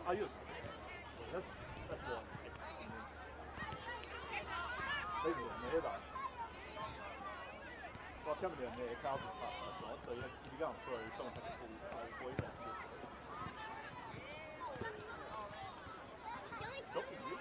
I use that's one. Maybe near that. Well, coming down near Carlton Park, that's right. So if you're going through, someone has to pull for you. Stopping you.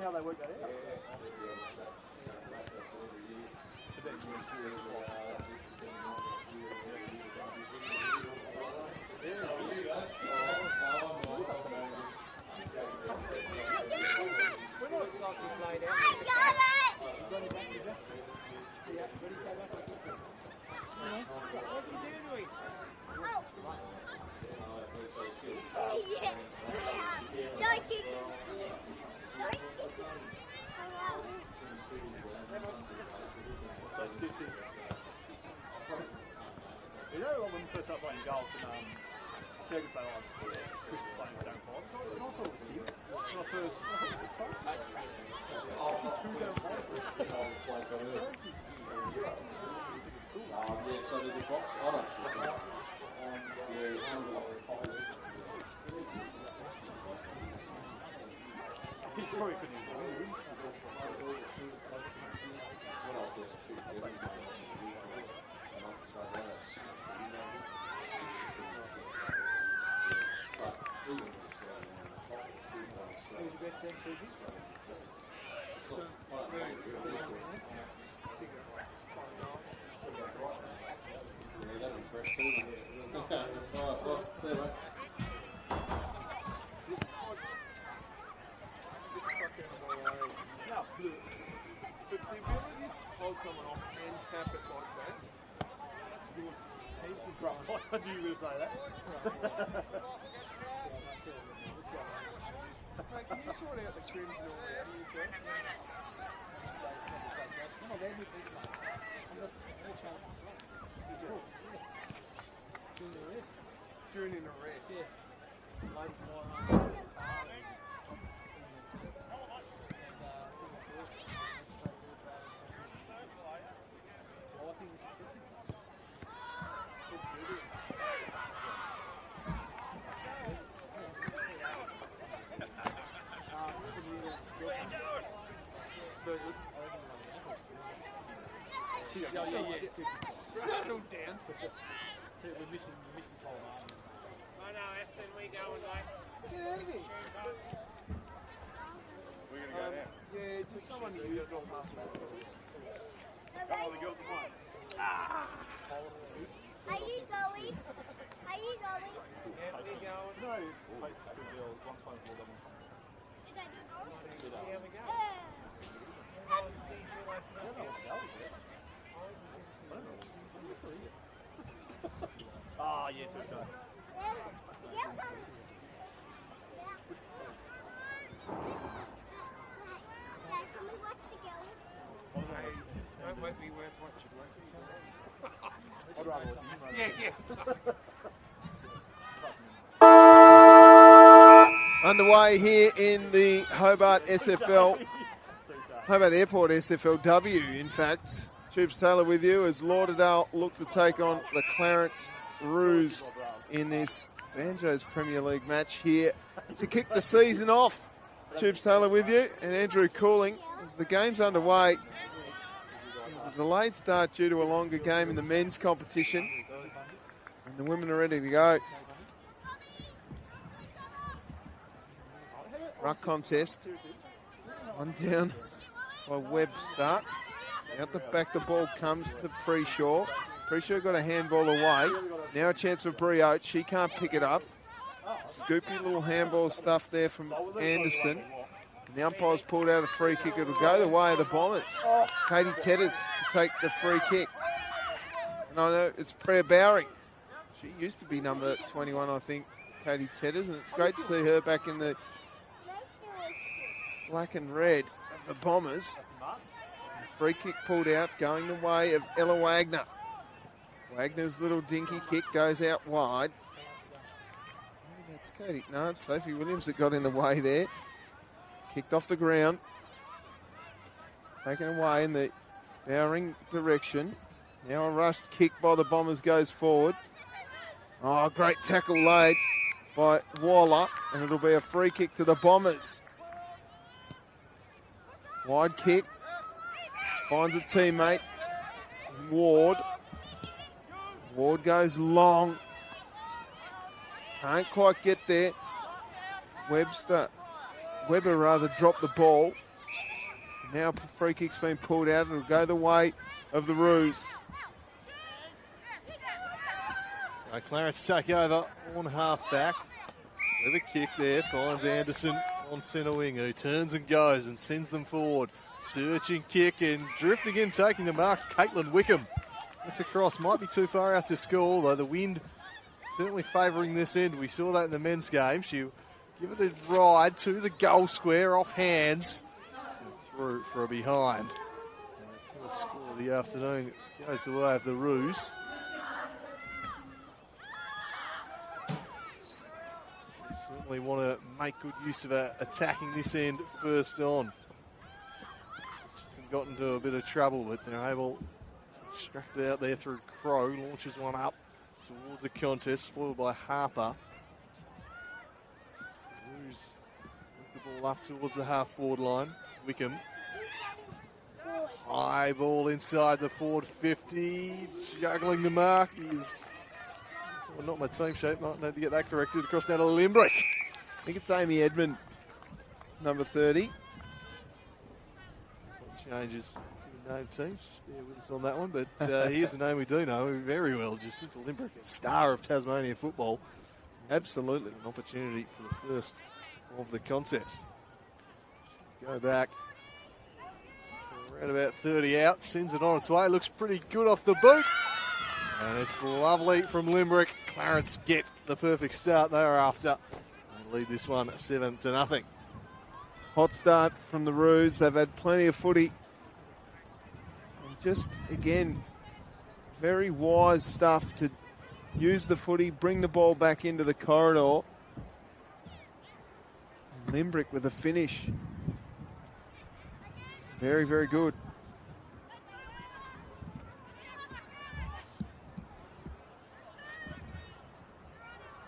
How they work that out. You know when you first start playing golf and Sergey say, oh, playing stone five. I thought it was him. When I first yeah, so there's a box. I don't shoot. Yeah, it's sort of like a college. He probably couldn't even win. What else did I shoot? Who's the best then, Susie? Yeah, that'd be fresh too, mate. Alright, boss. See you, mate. But the ability to hold someone off and tap it like that, that's good. He's good, bro. I knew you were going to say that. Mate, can you sort out the trims and all that? Do you think? Come on, they're with me, mate. I'm not challenging myself. during an arrest. Yeah. Ladies more on I think it's successful. Yeah. Settle down. We're missing Tom. I know, Aston, we going, mate. Get out of here. We're going to go now. Yeah, just someone to use off half back. Come on, the girls are fine. Are you going? Are you going? Yeah, we going. No, place two girls, one's playing for them. Is that your goal? Yeah, we go. Ah, yeah, two go. Yeah. Dad, can we watch the girls? That won't be worth watching, won't it? I'd rather watch you. Yeah. Underway here in the Hobart SFL, Hobart Airport SFLW, in fact. Tubes Taylor with you as Lauderdale look to take on the Clarence Ruse in this Banjo's Premier League match here to kick the season off. Tubes Taylor with you and Andrew Cooling as the game's underway. It was a delayed start due to a longer game in the men's competition, and the women are ready to go. Ruck contest. One down by Webster. Out the back, the ball comes to Preshaw. Preshaw got a handball away. Now a chance for Brioche. She can't pick it up. Scoopy little handball stuff there from Anderson. And the umpire's pulled out a free kick. It'll go the way of the Bombers. Katie Tedders to take the free kick. And I know it's Priya Bowring. She used to be number 21, I think, Katie Tedders. And it's great to see her back in the black and red of the Bombers. Free kick pulled out, going the way of Ella Wagner. Wagner's little dinky kick goes out wide. Maybe that's Katie. No, it's Sophie Williams that got in the way there. Kicked off the ground. Taken away in the Bowring direction. Now a rushed kick by the Bombers goes forward. Oh, great tackle laid by Waller, and it'll be a free kick to the Bombers. Wide kick. Finds a teammate, Ward. Ward goes long. Can't quite get there. Weber dropped the ball. Now free kick's been pulled out. It'll go the way of the Ruse. So Clarence take over on half back. With a kick there, finds Anderson on centre wing, who turns and goes and sends them forward. Searching kick and drifting in, taking the marks, Caitlin Wickham. That's across, might be too far out to score, though the wind certainly favouring this end. We saw that in the men's game. She'll give it a ride to the goal square, off hands, and through for a behind. So the first score of the afternoon goes the way of the Ruse. We certainly want to make good use of attacking this end first on. Got into a bit of trouble, but they're able to extract it out there through Crow. Launches one up towards the contest, spoiled by Harper. Ruse with the ball up towards the half-forward line. Wickham. High ball inside the forward 50. Juggling the mark is not my team shape. Might need to get that corrected. Across now to Limbrick. I think it's Amy Edmond, number 30. Changes to the name teams. Just bear with us on that one. But here's a name we do know very well. Jacinta Limbrick, a star of Tasmanian football. Absolutely an opportunity for the first of the contest. Go back for around about 30 out. Sends it on its way. Looks pretty good off the boot. And it's lovely from Limbrick. Clarence get the perfect start they are after. They lead this one 7-0. Hot start from the Ruse. They've had plenty of footy. And just, again, very wise stuff to use the footy, bring the ball back into the corridor. And Limbrick with a finish. Very, very good.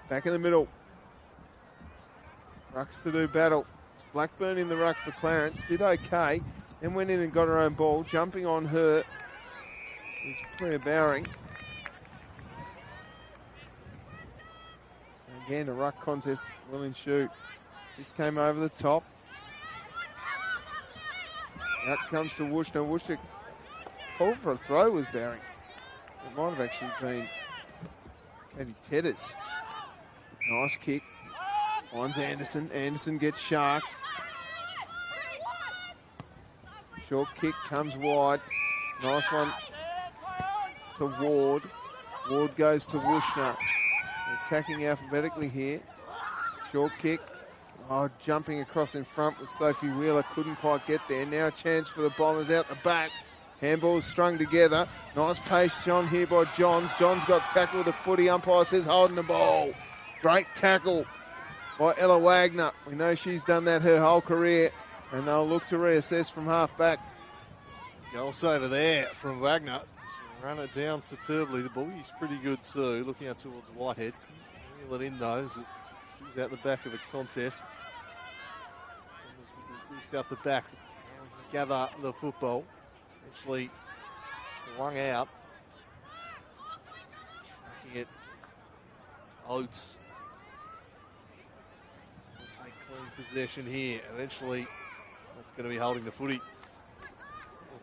Back in the middle. Rucks to do battle. It's Blackburn in the ruck for Clarence. Did okay. Then went in and got her own ball. Jumping on her is Claire Bowring. Again, a ruck contest will ensue. Just came over the top. Out comes to Wushner. Wushner called for a throw with Bowring. It might have actually been Katie Tedders. Nice kick. Finds Anderson. Anderson gets sharked. Short kick comes wide. Nice one to Ward. Ward goes to Wushner. Attacking alphabetically here. Short kick. Oh, jumping across in front with Sophie Wheeler. Couldn't quite get there. Now a chance for the Bombers out the back. Handballs strung together. Nice pace shown here by Johns. Johns got tackled with the footy. Umpire says holding the ball. Great tackle by Ella Wagner. We know she's done that her whole career, and they'll look to reassess from half back. Goal saver there from Wagner. She'll run it down superbly. The ball is pretty good too. Looking up towards Whitehead. Reel it in though as it spins out the back of a contest. Loose out the back. Gather the football. Eventually flung out. Tracking it. Oates. We'll take clean possession here. Eventually, that's going to be holding the footy.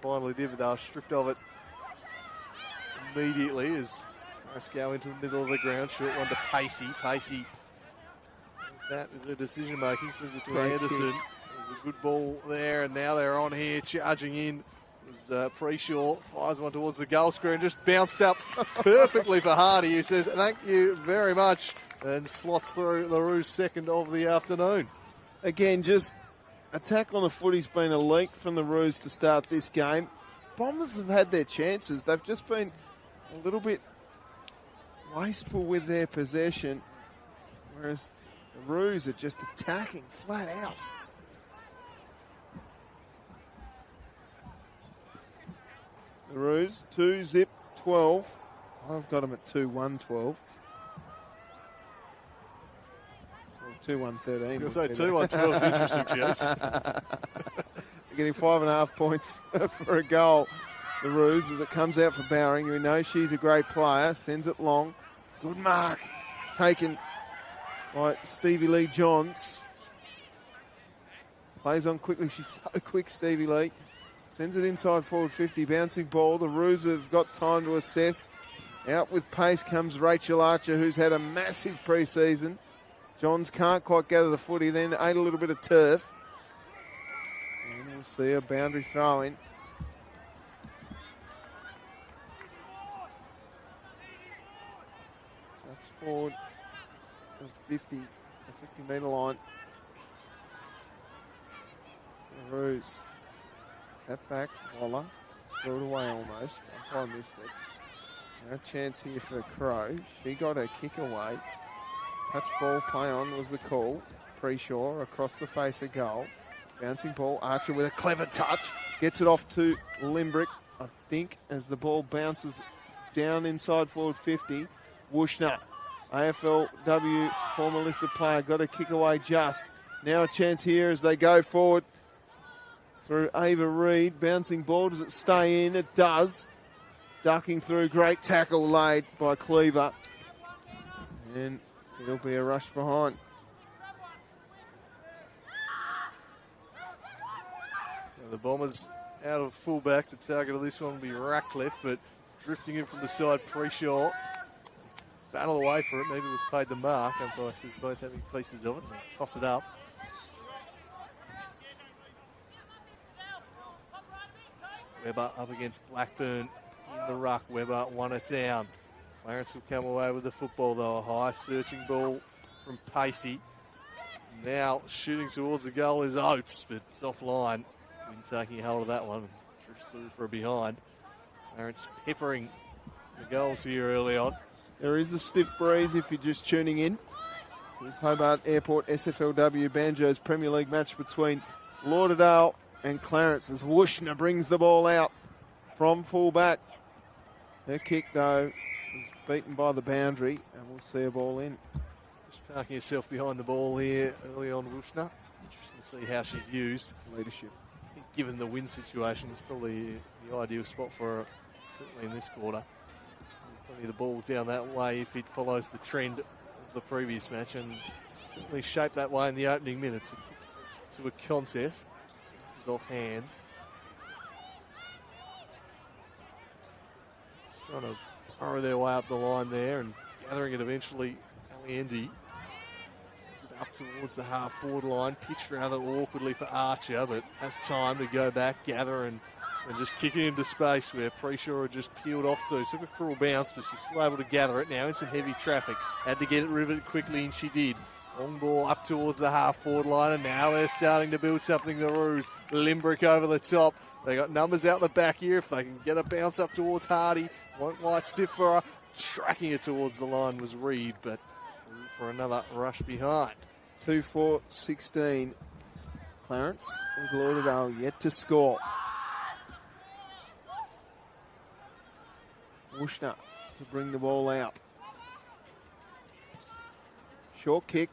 Finally did, but they were stripped of it immediately as Harris go into the middle of the ground. Short one to Pacey. Pacey, that is the decision making. Sends it to Anderson. It was a good ball there, and now they're on here charging in. It was Preshaw, fires one towards the goal screen, just bounced up perfectly for Hardy, who says thank you very much, and slots through the Ruse second of the afternoon. Again, just attack on the footy's been elite from the Ruse to start this game. Bombers have had their chances. They've just been a little bit wasteful with their possession, whereas the Ruse are just attacking flat out. The Ruse, 2-zip, 12. I've got them at 2-1-12. Or 2-1-13. I was going to say 2-1-12 is interesting, Jess. They're getting 5.5 points for a goal. The Ruse, as it comes out for Bowring. We know she's a great player. Sends it long. Good mark. Taken by Stevie Lee Johns. Plays on quickly. She's so quick, Stevie Lee. Sends it inside forward 50. Bouncing ball. The Ruse have got time to assess. Out with pace comes Rachel Archer, who's had a massive pre-season. Johns can't quite gather the footy, then ate a little bit of turf. And we'll see a boundary throw in. Just forward the 50-metre line. The Ruse. Tap back, Waller. Threw it away almost. Umpire missed it. Now a chance here for Crow. She got her kick away. Touch ball, play on was the call. Preshaw across the face of goal. Bouncing ball, Archer with a clever touch. Gets it off to Limbrick, I think, as the ball bounces down inside forward 50. Wushner, AFLW former listed player, got a kick away just. Now a chance here as they go forward through Ava Reid. Bouncing ball, does it stay in? It does. Ducking through, great tackle laid by Cleaver. And it'll be a rush behind. So the Bombers out of fullback. The target of this one will be Ratcliffe, but drifting in from the side, Preshaw. Battle away for it. Neither was paid the mark. Umpire says both having pieces of it. And they toss it up. Webber up against Blackburn in the ruck. Webber won it down. Clarence will come away with the football though. A high searching ball from Pacey. Now shooting towards the goal is Oates, but it's offline. Been taking hold of that one. Drifts through for a behind. Clarence peppering the goals here early on. There is a stiff breeze if you're just tuning in. This Hobart Airport SFLW Banjos Premier League match between Lauderdale and Clarence as Wushner brings the ball out from full-back. Her kick, though, is beaten by the boundary, and we'll see a ball in. Just parking herself behind the ball here early on, Wushner. Interesting to see how she's used. Leadership. I think given the win situation, it's probably the ideal spot for her, certainly in this quarter. Plenty of the ball down that way if it follows the trend of the previous match, and certainly shaped that way in the opening minutes to a contest. This is off hands. Just trying to burrow their way up the line there and gathering it eventually. Alliendi sends it up towards the half-forward line, pitched rather awkwardly for Archer, but has time to go back, gather, and just kick it into space where Preshaw had just peeled off to. Took a cruel bounce, but she's still able to gather it now in some heavy traffic. Had to get it riveted quickly, and she did. Long ball up towards the half-forward line, and now they're starting to build something, the Ruse. Limbrick over the top. They got numbers out the back here. If they can get a bounce up towards Hardy, won't quite sit for her. Tracking it towards the line was Reed, but through for another rush behind. 2-4-16. Clarence with Lauderdale yet to score. Wushner to bring the ball out. Short kick.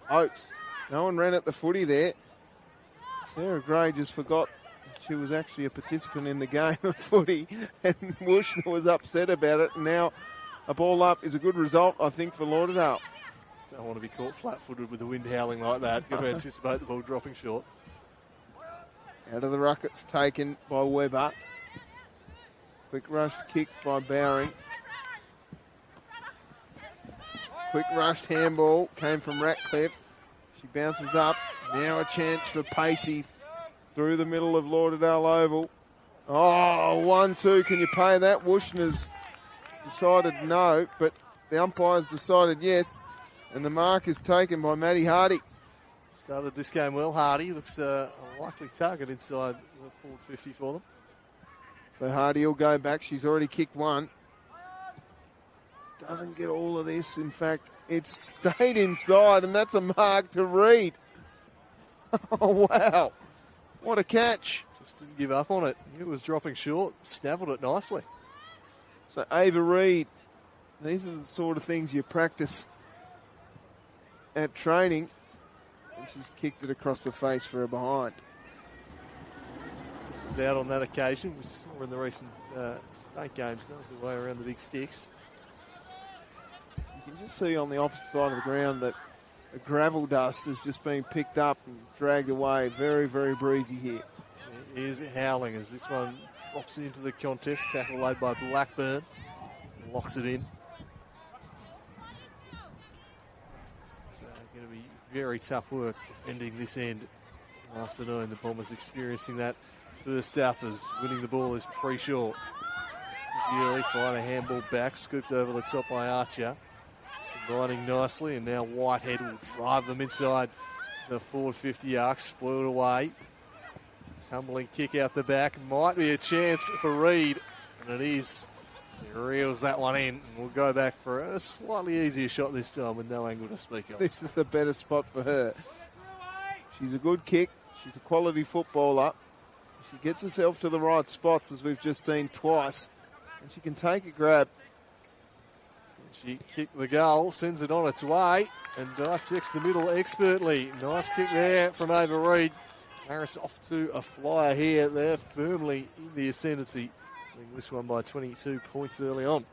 Oates. No one ran at the footy there. Sarah Gray just forgot she was actually a participant in the game of footy, and Wushner was upset about it. And now a ball up is a good result, I think, for Lauderdale. Don't want to be caught flat-footed with the wind howling like that. Got to anticipate the ball dropping short. Out of the ruck, it's taken by Webber. Quick rush kick by Bowring. Quick rushed handball came from Ratcliffe. She bounces up. Now a chance for Pacey through the middle of Lauderdale Oval. Oh, 1-2. Can you pay that? Wushner's decided no, but the umpires decided yes. And the mark is taken by Maddie Hardy. Started this game well. Hardy looks a likely target inside the forward 50 for them. So Hardy will go back. She's already kicked one. Doesn't get all of this. In fact, it's stayed inside, and that's a mark to Reed. Oh, wow. What a catch. Just didn't give up on it. It was dropping short. Snaffled it nicely. So Ava Reed, these are the sort of things you practice at training. And she's kicked it across the face for a behind. This is out on that occasion. We saw in the recent state games, knows the way around the big sticks. You can just see on the opposite side of the ground that the gravel dust is just being picked up and dragged away. Very, very breezy here. It is howling as this one drops into the contest. Tackle laid by Blackburn. Locks it in. It's going to be very tough work defending this end afternoon. The Bombers experiencing that first up as winning the ball is Preshaw. Early find a handball back, scooped over the top by Archer. Combining nicely, and now Whitehead will drive them inside the forward 50 arc, spoiled away. Tumbling kick out the back, might be a chance for Reed, and it is. He reels that one in, and we'll go back for a slightly easier shot this time with no angle to speak of. This is a better spot for her. She's a good kick. She's a quality footballer. She gets herself to the right spots, as we've just seen twice, and she can take a grab. She kicked the goal, sends it on its way, and dissects the middle expertly. Nice kick there from Ava Reed. Harris off to a flyer here. They're firmly in the ascendancy. Winning this one by 22 points early on.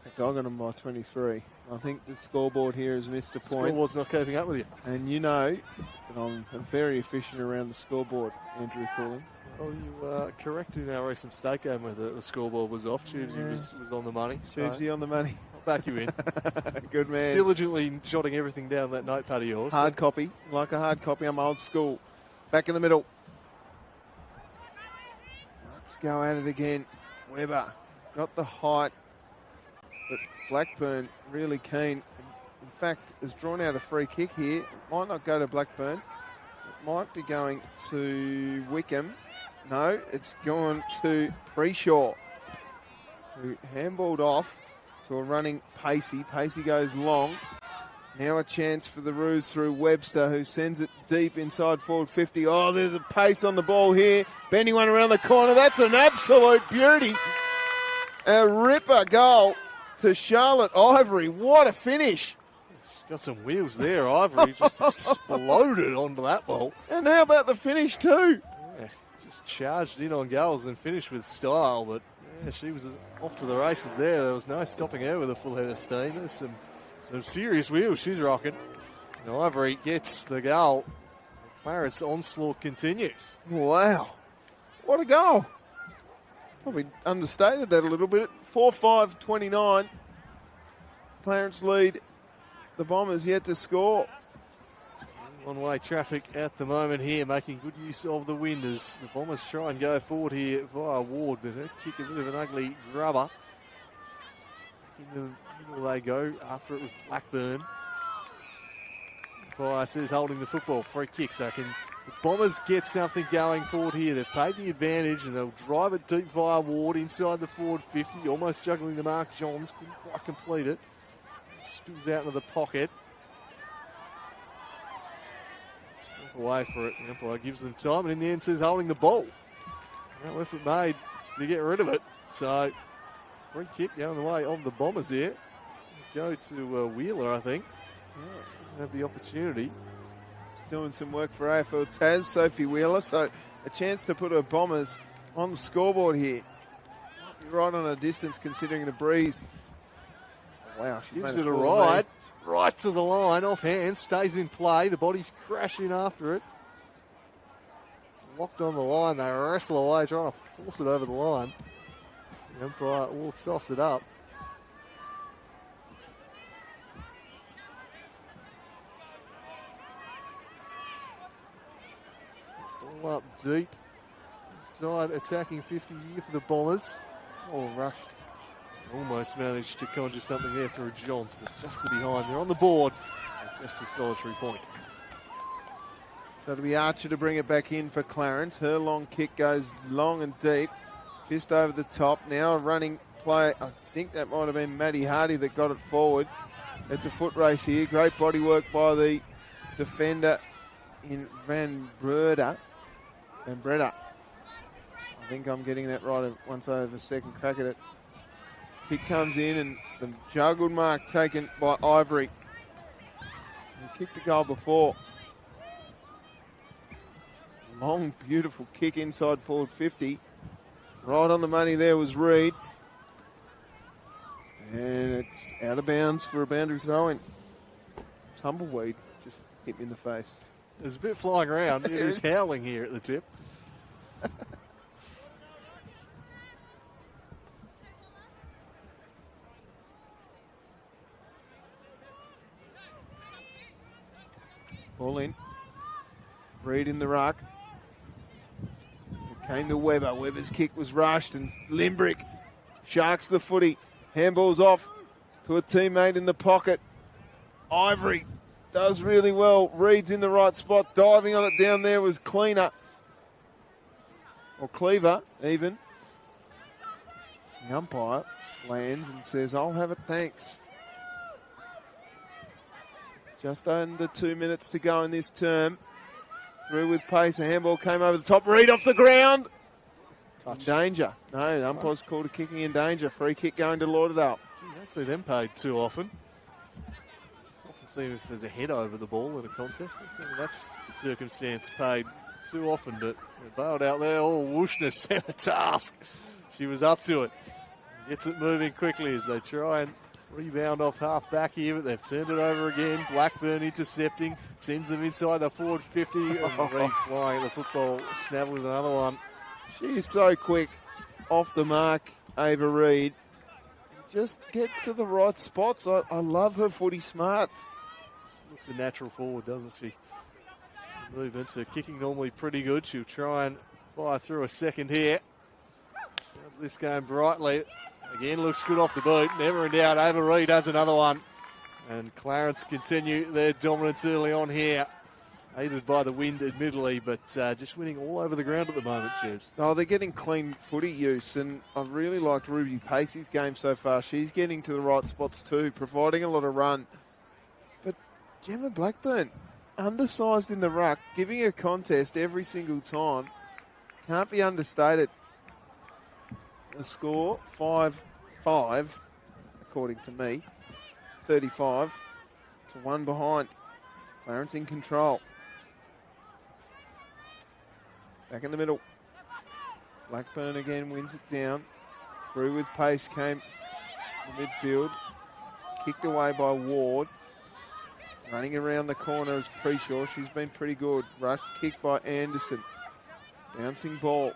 I think I got them by 23. I think the scoreboard here has missed a point. Scoreboard's not keeping up with you. And you know that I'm very efficient around the scoreboard, Andrew Cooling. Well, you are correct in our recent state game where the scoreboard was off. Tubesy was on the money. Tubesy on the money. I'll back you in. Good man. Diligently jotting everything down that notepad of yours. Hard copy. Like a hard copy. I'm old school. Back in the middle. Let's go at it again. Webber got the height, but Blackburn really keen. In fact, has drawn out a free kick here. It might not go to Blackburn. It might be going to Wickham. No, it's gone to Preshaw, who handballed off to a running Pacey. Pacey goes long. Now a chance for the Ruse through Webster, who sends it deep inside forward 50. Oh, there's a pace on the ball here. Bending one around the corner. That's an absolute beauty. A ripper goal to Charlotte Ivory. What a finish. She's got some wheels there. Ivory just exploded onto that ball. And how about the finish too? Yeah, just charged in on goals and finished with style. But yeah, she was off to the races there. There was no stopping her with a full head of steam. There's some serious wheels she's rocking. And Ivory gets the goal. Clarence onslaught continues. Wow. What a goal. Probably understated that a little bit. 4-5-29. Clarence lead. The Bombers yet to score. One-way traffic at the moment here, making good use of the wind as the Bombers try and go forward here via Ward, but her kick a bit of an ugly grubber. In the middle they go. After it was Blackburn. Empire says holding the football. Free kick, so can the Bombers get something going forward here. They've paid the advantage and they'll drive it deep via Ward inside the forward 50. Almost juggling the mark. Johns couldn't quite complete it. Spills out into the pocket. Step away for it. The umpire gives them time and in the end says holding the ball. No effort made to get rid of it. So free kick going the way of the Bombers there. Go to Wheeler, I think. Yeah, have the opportunity. She's doing some work for AFL Taz, Sophie Wheeler. So a chance to put her Bombers on the scoreboard here. Might be right on a distance considering the breeze. Wow, she's Gives made it a full ride. Right to the line, off hand, stays in play. The body's crashing after it. It's locked on the line. They wrestle away, trying to force it over the line. The umpire will toss it up. Ball up deep. Inside attacking 50 here for the Bombers. Oh, rushed. Almost managed to conjure something there through Johns, but just the behind. They're on the board. And just the solitary point. So it'll be Archer to bring it back in for Clarence. Her long kick goes long and deep. Fist over the top. Now a running play. I think that might have been Maddie Hardy that got it forward. It's a foot race here. Great body work by the defender in Van Breda. I think I'm getting that right once I have a second crack at it. Kick comes in and the juggled mark taken by Ivory. He kicked a goal before. Long, beautiful kick inside forward 50. Right on the money there was Reed. And it's out of bounds for a boundary throw-in. Tumbleweed just hit me in the face. There's a bit flying around. It is howling here at the tip. Ball in. Reed in the ruck. It came to Webber. Webber's kick was rushed and Limbrick sharks the footy. Handball's off to a teammate in the pocket. Ivory does really well. Reed's in the right spot. Diving on it down there was Cleaner. Or Cleaver, even. The umpire lands and says, I'll have it, thanks. Just under 2 minutes to go in this term. Through with pace. A handball came over the top. Reed off the ground. Touch. Danger. No, the umpire's called a kicking in danger. Free kick going to Lauderdale. Gee, you don't see them paid too often. It's often seen if there's a head over the ball in a contest. That's the circumstance paid too often, but they bailed out there. Oh, Wooshner set a task. She was up to it. Gets it moving quickly as they try and rebound off half back here, but they've turned it over again. Blackburn intercepting, sends them inside the forward 50. And Reed flying at the football. Snapples another one. She is so quick off the mark, Ava Reed. Just gets to the right spots. I love her footy smarts. Just looks a natural forward, doesn't she? Movements, her kicking normally pretty good. She'll try and fire through a second here. Start this game brightly. Again, looks good off the boot. Never in doubt, Ava Reed has another one. And Clarence continue their dominance early on here. aided by the wind, admittedly, but just winning all over the ground at the moment, Tubes. Oh, they're getting clean footy use, and I've really liked Ruby Pacey's game so far. She's getting to the right spots too, providing a lot of run. But Gemma Blackburn, undersized in the ruck, giving a contest every single time, can't be understated. The score, 5-5, according to me, 35 to 1 behind. Clarence in control. Back in the middle. Blackburn again wins it down. Through with pace came the midfield. Kicked away by Ward. Running around the corner is Preshaw. She's been pretty good. Rushed kick by Anderson. Bouncing ball.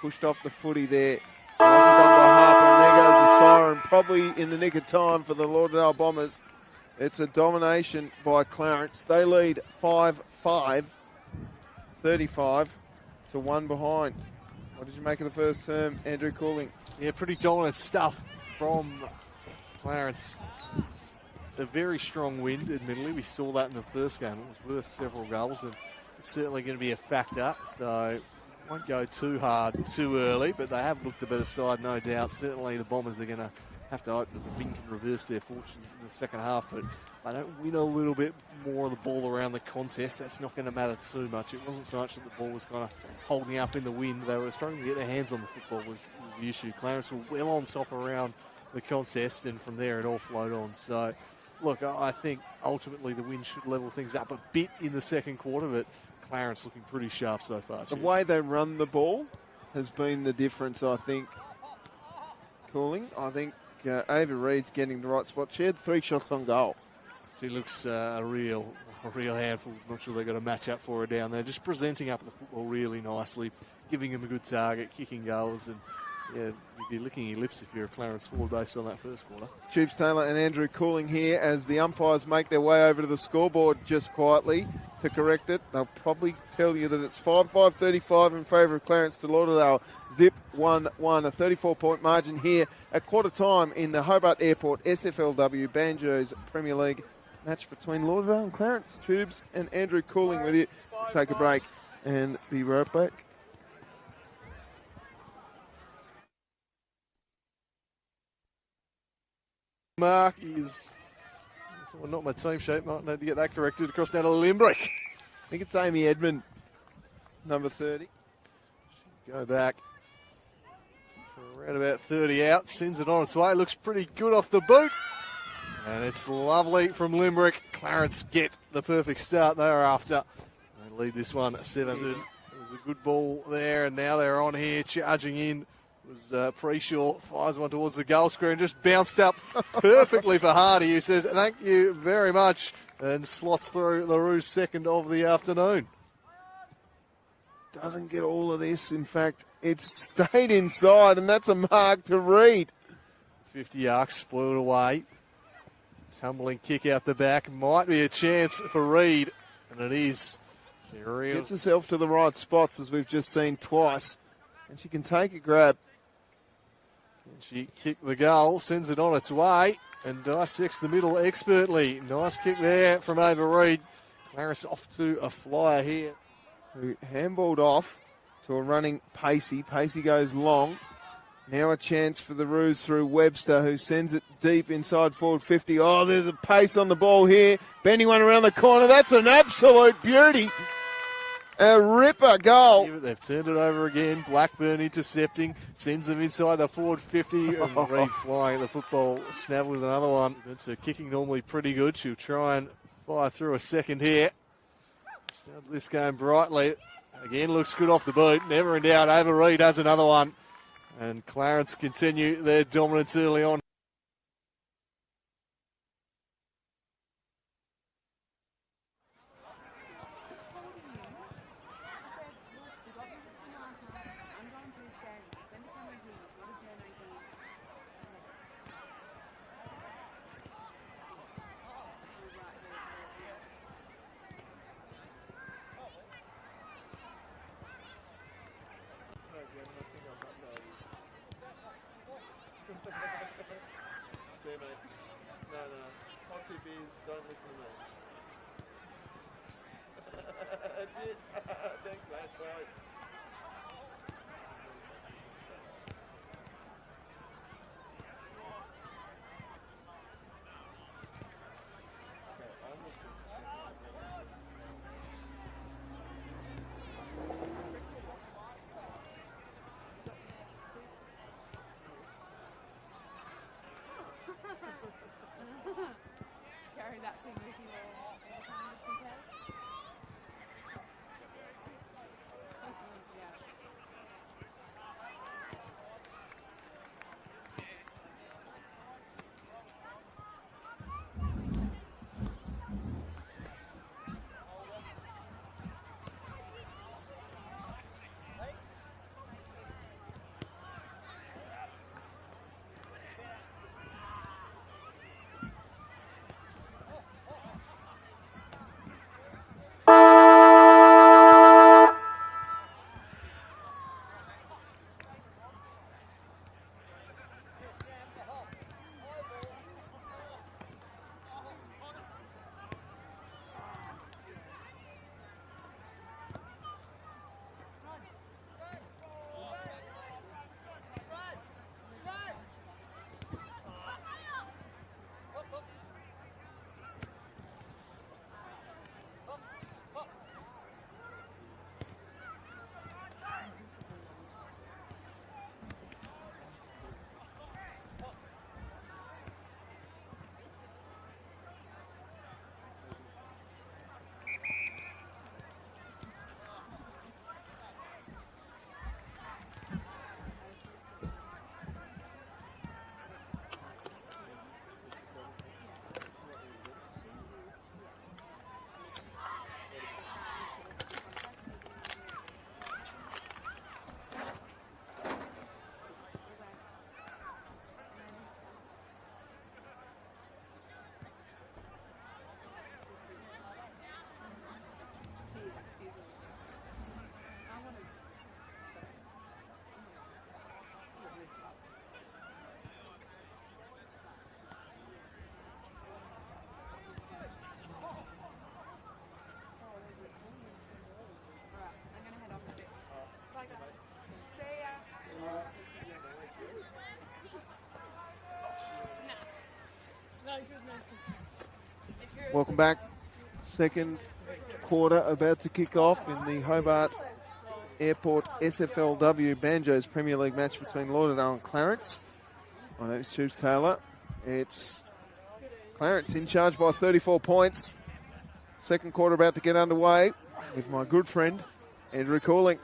Pushed off the footy there. Nicely done by Harper, and there goes the siren. Probably in the nick of time for the Lauderdale Bombers. It's a domination by Clarence. They lead 5-5, 35 to 1 behind. What did you make of the first term, Andrew Cooling? Yeah, pretty dominant stuff from Clarence. It's a very strong wind, admittedly. We saw that in the first game. It was worth several goals, and it's certainly going to be a factor. So won't go too hard too early, but they have looked a better side, no doubt. Certainly the Bombers are going to have to hope that the wind can reverse their fortunes in the second half, but if they don't win a little bit more of the ball around the contest, that's not going to matter too much. It wasn't so much that the ball was kind of holding up in the wind. They were starting to get their hands on the football was the issue. Clarence were well on top around the contest, and from there it all flowed on. So, look, I think ultimately the wind should level things up a bit in the second quarter, but Clarence looking pretty sharp so far. The way they run the ball has been the difference, I think. Cooling, I think Ava Reid's getting the right spot. She had 3 shots on goal. She looks a real handful. Not sure they've got a match up for her down there. Just presenting up the football really nicely, giving him a good target, kicking goals, and yeah, you'd be licking your lips if you're a Clarence forward based on that first quarter. Tubes Taylor and Andrew Cooling here as the umpires make their way over to the scoreboard just quietly to correct it. They'll probably tell you that it's 5-5-35 in favour of Clarence to Lauderdale. Zip 1-1, a 34-point margin here at quarter time in the Hobart Airport SFLW Banjos Premier League match between Lauderdale and Clarence. Tubes and Andrew Cooling with you. We'll take a break and be right back. Mark is not my team sheet. Might need to get that corrected. Across now to Limbrick. I think it's Amy Edmond, number 30. Go back for around about 30 out. Sends it on its way. Looks pretty good off the boot. And it's lovely from Limbrick. Clarence get the perfect start thereafter. They lead this one 7-2. It was a good ball there, and now they're on here charging in. Was Preshaw, fires one towards the goal screen, just bounced up perfectly for Hardy, who says thank you very much, and slots through the Ruse second of the afternoon. Doesn't get all of this. In fact, it's stayed inside, and that's a mark to Reid. 50 arcs spoiled away. Tumbling kick out the back. Might be a chance for Reid, and it is. She gets herself to the right spots, as we've just seen twice, and she can take a grab. She kicked the goal, sends it on its way, and dissects the middle expertly. Nice kick there from Ava Reid. Clarence off to a flyer here. Who handballed off to a running Pacey. Pacey goes long. Now a chance for the Ruse through Webster, who sends it deep inside forward 50. Oh, there's a pace on the ball here. Bending one around the corner. That's an absolute beauty. A ripper goal. They've turned it over again. Blackburn intercepting, sends them inside the forward 50. And Reid flying at the football. Snavels another one. That's her kicking normally pretty good. She'll try and fire through a second here. Started this game brightly. Again, looks good off the boot. Never in doubt. Ava Reid has another one. And Clarence continue their dominance early on. Hot 2 beers, don't listen to me. That's it. Thanks, mate. Bye. Carry that thing with you all the time, just in case. Yeah. Welcome back. Second quarter about to kick off in the Hobart Airport SFLW Banjos Premier League match between Lauderdale and Clarence. My name is Tubes Taylor. It's Clarence in charge by 34 points. Second quarter about to get underway with my good friend Andrew Cooling.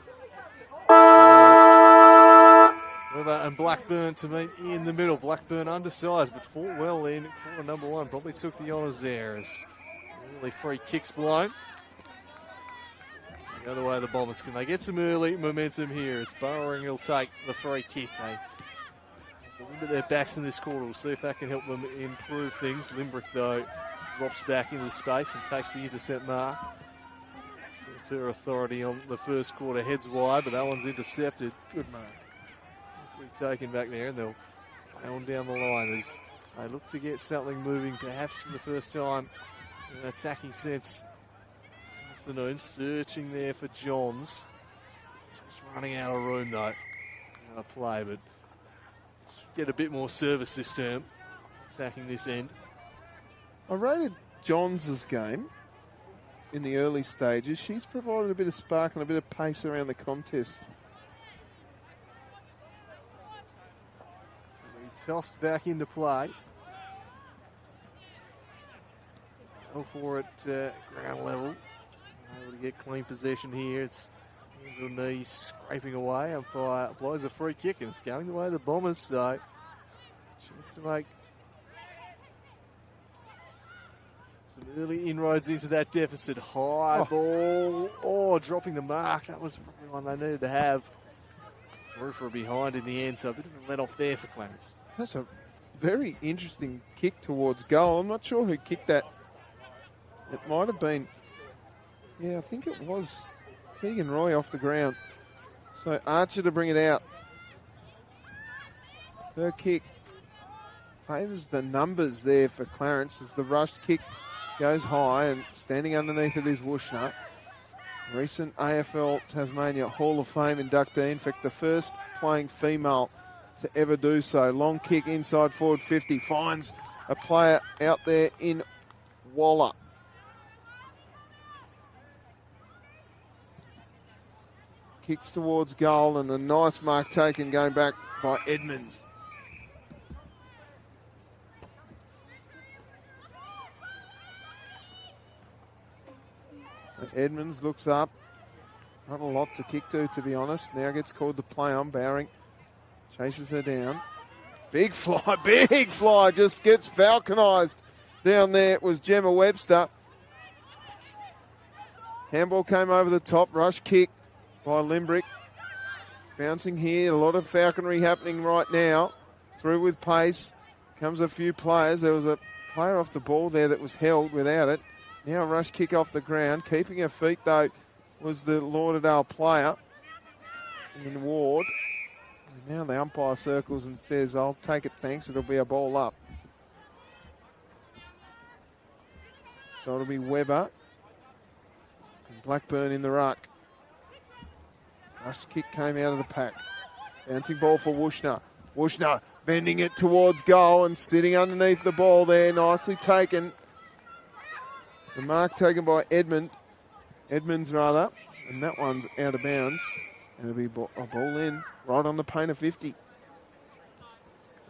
Weather and Blackburn to meet in the middle. Blackburn undersized, but fought well in quarter number one. Probably took the honours there as early free kicks blown. The other way the Bombers, can they get some early momentum here? It's Burrowing who'll take the free kick. They have the wind at their backs in this quarter. We'll see if that can help them improve things. Limbrick, though, drops back into space and takes the intercept mark. Still to authority on the first quarter. Heads wide, but that one's intercepted. Good mark. Taken back there, and they'll play on down the line as they look to get something moving, perhaps for the first time in an attacking sense this afternoon. Searching there for Johns. Just running out of room, though. Out of play, but get a bit more service this term, attacking this end. I rated Johns' game in the early stages. She's provided a bit of spark and a bit of pace around the contest. Tossed back into play. Go for it ground level. Able to get clean possession here. It's hands or knees scraping away. Umpire applies a free kick and it's going the way of the Bombers. So chance to make some early inroads into that deficit. High ball. Oh, dropping the mark. That was probably one they needed to have. Through for a behind in the end. So a bit of a let off there for Clarence. That's a very interesting kick towards goal. I'm not sure who kicked that. It might have been, I think it was Tegan Roy off the ground. So Archer to bring it out. Her kick favours the numbers there for Clarence as the rushed kick goes high and standing underneath it is Wushner. Recent AFL Tasmania Hall of Fame inductee. In fact, the first playing female to ever do so. Long kick inside forward 50. Finds a player out there in Waller. Kicks towards goal and a nice mark taken going back by Edmonds. Edmonds looks up. Not a lot to kick to be honest. Now gets called to play on. Bowring chases her down. Big fly, just gets falconised down there. It was Gemma Webster. Handball came over the top. Rush kick by Limbrick. Bouncing here. A lot of falconry happening right now. Through with pace. Comes a few players. There was a player off the ball there that was held without it. Now a rush kick off the ground. Keeping her feet, though, was the Lauderdale player in Ward. And now the umpire circles and says, I'll take it, thanks. It'll be a ball up. So it'll be Webber and Blackburn in the ruck. Rush kick came out of the pack. Bouncing ball for Wushner. Wushner bending it towards goal and sitting underneath the ball there. Nicely taken. The mark taken by Edmonds, and that one's out of bounds. And it'll be a ball in right on the paint of 50.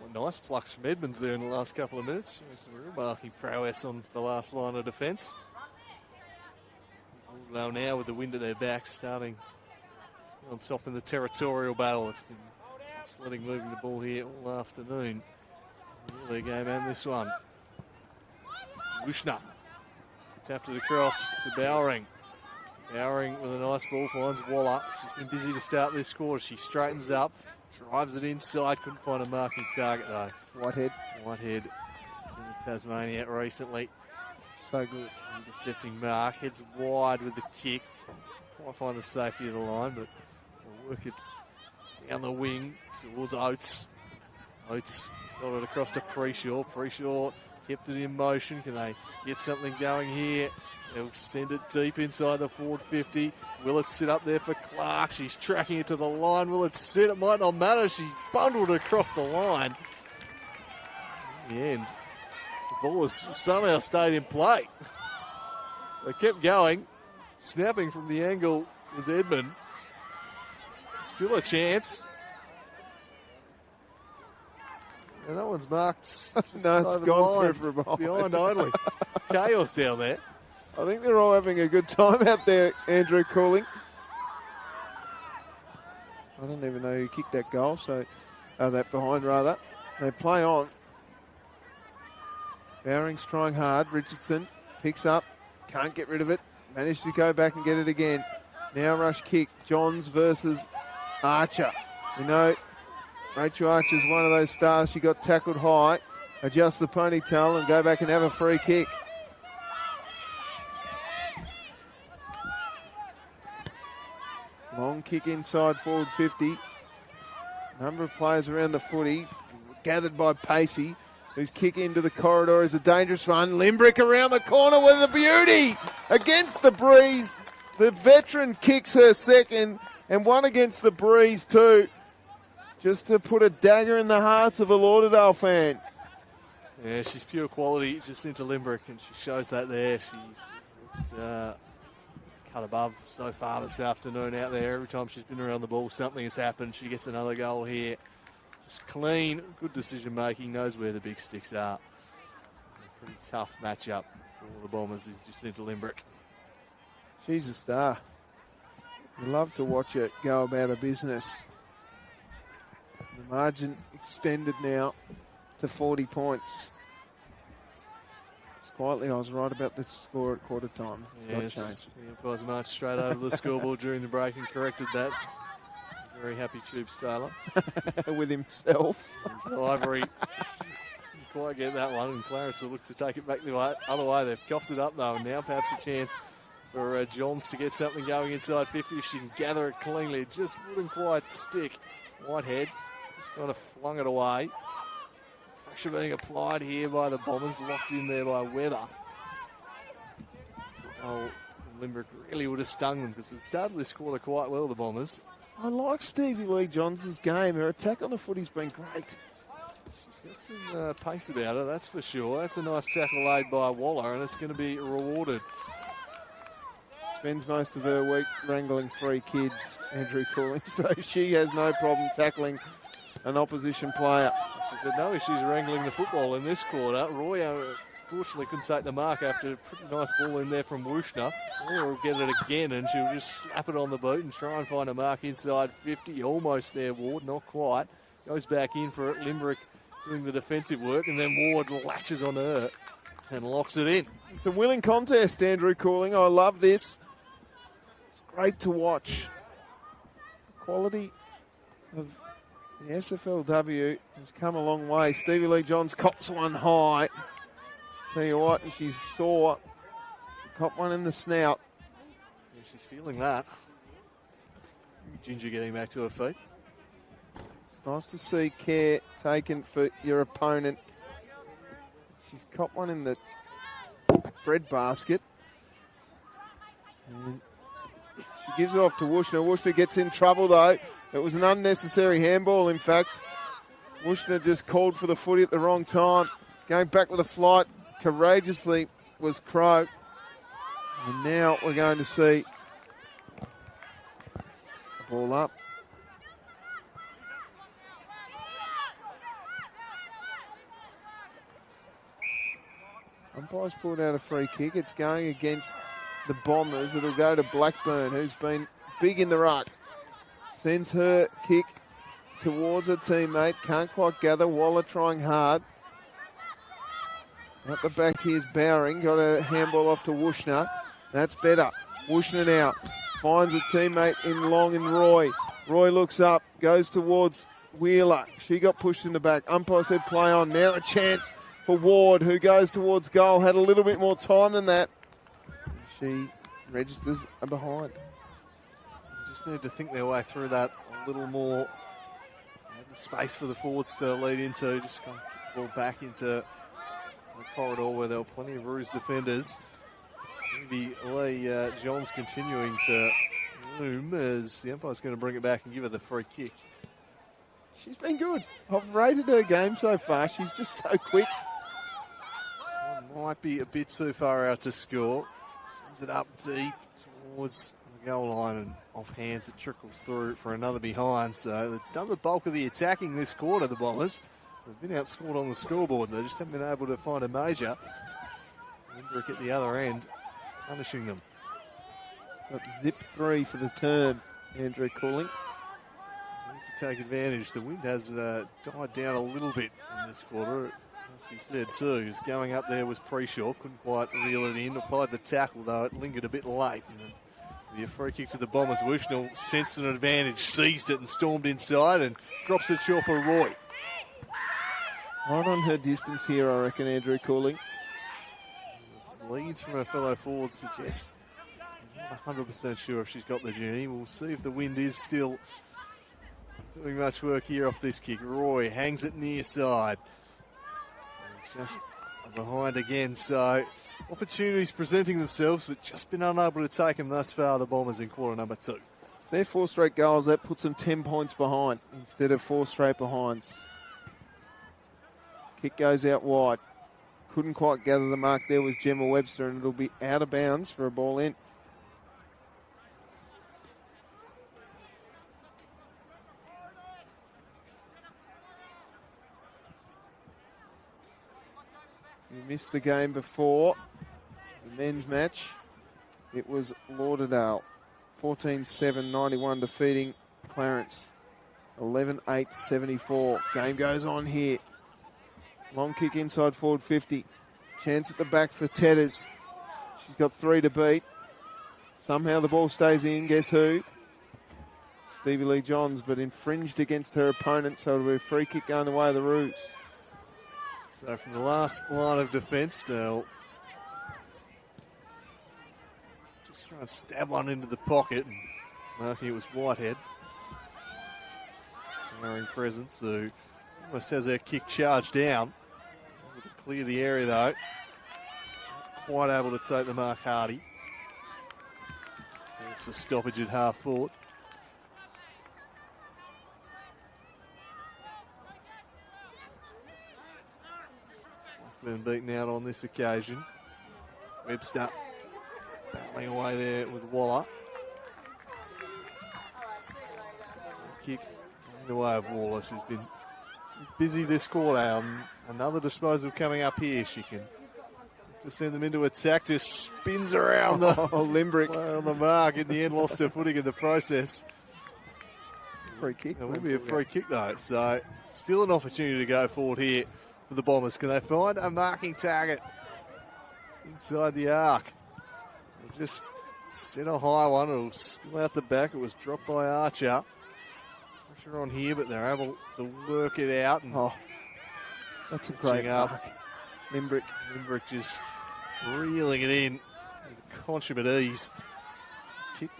Well, nice plucks from Edmonds there in the last couple of minutes. Some real marking prowess on the last line of defence. Lauderdale now with the wind at their back, starting on top in the territorial battle. It's been tough sledding moving the ball here all afternoon. Their game and this one. Wushner tapped it across to Bowring. Bowring with a nice ball finds Waller. She's been busy to start this quarter. She straightens up, drives it inside. Couldn't find a marking target though. Whitehead was in the Tasmania recently. So good. Intercepting mark. Heads wide with the kick. Might find the safety of the line, but they'll work it down the wing towards Oates. Oates got it across to Preshaw. Preshaw kept it in motion. Can they get something going here? They'll send it deep inside the forward 50. Will it sit up there for Clark? She's tracking it to the line. Will it sit? It might not matter. She bundled it across the line. In the end, the ball has somehow stayed in play. They kept going. Snapping from the angle was Edmund. Still a chance. And that one's marked. No, it's gone for behind only. Chaos down there. I think they're all having a good time out there, Andrew Cooling. I don't even know who kicked that goal, so that behind rather. They play on. Bowring's trying hard. Richardson picks up, can't get rid of it. Managed to go back and get it again. Now rush kick. Johns versus Archer. We know Rachel Archer's one of those stars. She got tackled high. Adjust the ponytail and go back and have a free kick. Long kick inside forward 50. Number of players around the footy. Gathered by Pacey, whose kick into the corridor is a dangerous run. Limbrick around the corner with a beauty against the breeze. The veteran kicks her second and one against the breeze too. Just to put a dagger in the hearts of a Lauderdale fan. Yeah, she's pure quality just into Limbrick, and she shows that there. She's cut above so far this afternoon out there. Every time she's been around the ball, something has happened. She gets another goal here. Just clean, good decision making, knows where the big sticks are. A pretty tough matchup for all the Bombers is just into Limbrick. She's a star. You love to watch her go about her business. The margin extended now to 40 points. Quietly, I was right about the score at quarter time. Yes, the umpires marched straight over the scoreboard during the break and corrected that. Very happy Tube Starler. With himself. Ivory didn't quite get that one, and Clarence will look to take it back the other way. They've coughed it up though, and now perhaps a chance for Johns to get something going inside 50 if she can gather it cleanly. It just wouldn't quite stick. Whitehead just kind of flung it away. Pressure being applied here by the Bombers, locked in there by Weather. Oh, Limerick really would have stung them because they started this quarter quite well, the Bombers. I like Stevie Lee Johns' game. Her attack on the footy's been great. She's got some pace about her, that's for sure. That's a nice tackle laid by Waller, and it's going to be rewarded. Spends most of her week wrangling 3 kids, Andrew Cooling, so she has no problem tackling an opposition player. She said no issues wrangling the football in this quarter. Roy fortunately couldn't take the mark after a pretty nice ball in there from Wushner. Roy will get it again, and she'll just slap it on the boot and try and find a mark inside 50. Almost there, Ward, not quite. Goes back in for it. Limerick doing the defensive work, and then Ward latches on her and locks it in. It's a willing contest, Andrew Cooling. I love this. It's great to watch. The quality of the SFLW has come a long way. Stevie Lee Johns cops one high. Tell you what, she's sore. Cop one in the snout. Yeah, she's feeling that. Ginger getting back to her feet. It's nice to see care taken for your opponent. She's copped one in the bread basket. And she gives it off to Wushner. Wushner gets in trouble though. It was an unnecessary handball, in fact. Wushner just called for the footy at the wrong time. Going back with a flight courageously was Crow. And now we're going to see the ball up. Umpire's pulled out a free kick. It's going against the Bombers. It'll go to Blackburn, who's been big in the ruck. Sends her kick towards her teammate. Can't quite gather. Waller trying hard. Out the back here's Bowring. Got a handball off to Wushner. That's better. Wushner now finds a teammate in Long and Roy. Roy looks up, goes towards Wheeler. She got pushed in the back. Umpire said play on. Now a chance for Ward, who goes towards goal. Had a little bit more time than that. She registers a behind. They just need to think their way through that a little more. The space for the forwards to lead into. Just kind of kick the ball back into the corridor where there were plenty of Ruse defenders. Stevie Lee Johns continuing to loom as the umpire's going to bring it back and give her the free kick. She's been good. I've rated her game so far. She's just so quick. This one might be a bit too far out to score. Sends it up deep towards the goal line and off hands. It trickles through for another behind. So they've done the bulk of the attacking this quarter, the Bombers. They've been outscored on the scoreboard. They just haven't been able to find a major. Limerick at the other end, punishing them. Got zip 3 for the term, Andrew Cooling. Need to take advantage. The wind has died down a little bit in this quarter. It must be said too. Because going up there was Preshaw, couldn't quite reel it in. Applied the tackle though, it lingered a bit late. And a free kick to the Bombers. Bushnell sensed an advantage, seized it and stormed inside and drops it short for Roy. Right on her distance here, I reckon, Andrew Cooling. Leads from her fellow forwards suggest I'm not 100% sure if she's got the journey. We'll see if the wind is still doing much work here off this kick. Roy hangs it near side. And just behind again, so opportunities presenting themselves, but just been unable to take them thus far, the Bombers in quarter number 2. If they're 4 straight goals, that puts them 10 points behind instead of 4 straight behinds. Kick goes out wide. Couldn't quite gather the mark there was Gemma Webster, and it'll be out of bounds for a ball in. You missed the game before, the men's match. It was Lauderdale, 14-7-91 defeating Clarence, 11-8-74. Game goes on here. Long kick inside forward 50. Chance at the back for Tedders. She's got 3 to beat. Somehow the ball stays in. Guess who? Stevie Lee Johns, but infringed against her opponent, so it'll be a free kick going the way of the Ruse. So from the last line of defence, they'll just try and stab one into the pocket, and marking it was Whitehead. Towering presence, who almost has her kick charged down. Able to clear the area though. Not quite able to take the mark, Hardy. It's a stoppage at half forward. Been beaten out on this occasion. Webster battling away there with Waller. Kick in the way of Waller. She's been busy this quarter. Another disposal coming up here. She can just send them into attack. Just spins around the Limbrick on the mark. In the end, lost her footing in the process. free kick. It will be a free kick though. So still an opportunity to go forward here for the Bombers. Can they find a marking target inside the arc? They'll just set a high one. It'll spill out the back. It was dropped by Archer. Pressure on here, but they're able to work it out. And that's a great mark. Limbrick just reeling it in with consummate ease. Kick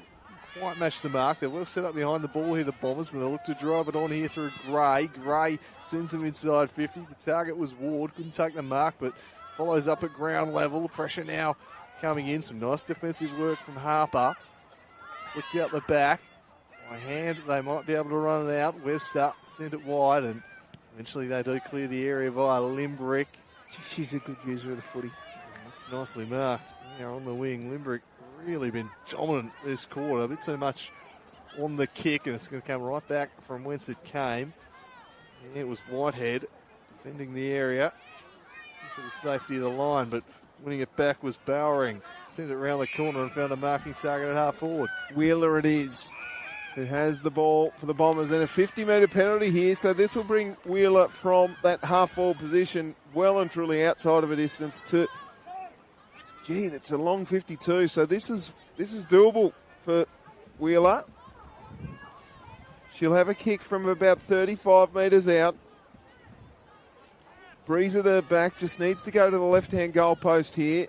quite matched the mark. They're well set up behind the ball here, the Bombers, and they look to drive it on here through Gray. Gray sends them inside 50. The target was Ward. Couldn't take the mark, but follows up at ground level. The pressure now coming in. Some nice defensive work from Harper. Flicked out the back. By hand, they might be able to run it out. Webster sent it wide, and eventually they do clear the area via Limbrick. She's a good user of the footy. That's nicely marked. Now on the wing, Limbrick really been dominant this quarter. A bit too much on the kick, and it's going to come right back from whence it came. Yeah, it was Whitehead defending the area for the safety of the line, but winning it back was Bowering. Sent it around the corner and found a marking target at half forward. Wheeler it is, who has the ball for the Bombers, and a 50-metre penalty here. So this will bring Wheeler from that half-forward position well and truly outside of a distance to, gee, that's a long 52. So this is doable for Wheeler. She'll have a kick from about 35 metres out. Breeze at her back, just needs to go to the left-hand goal post here.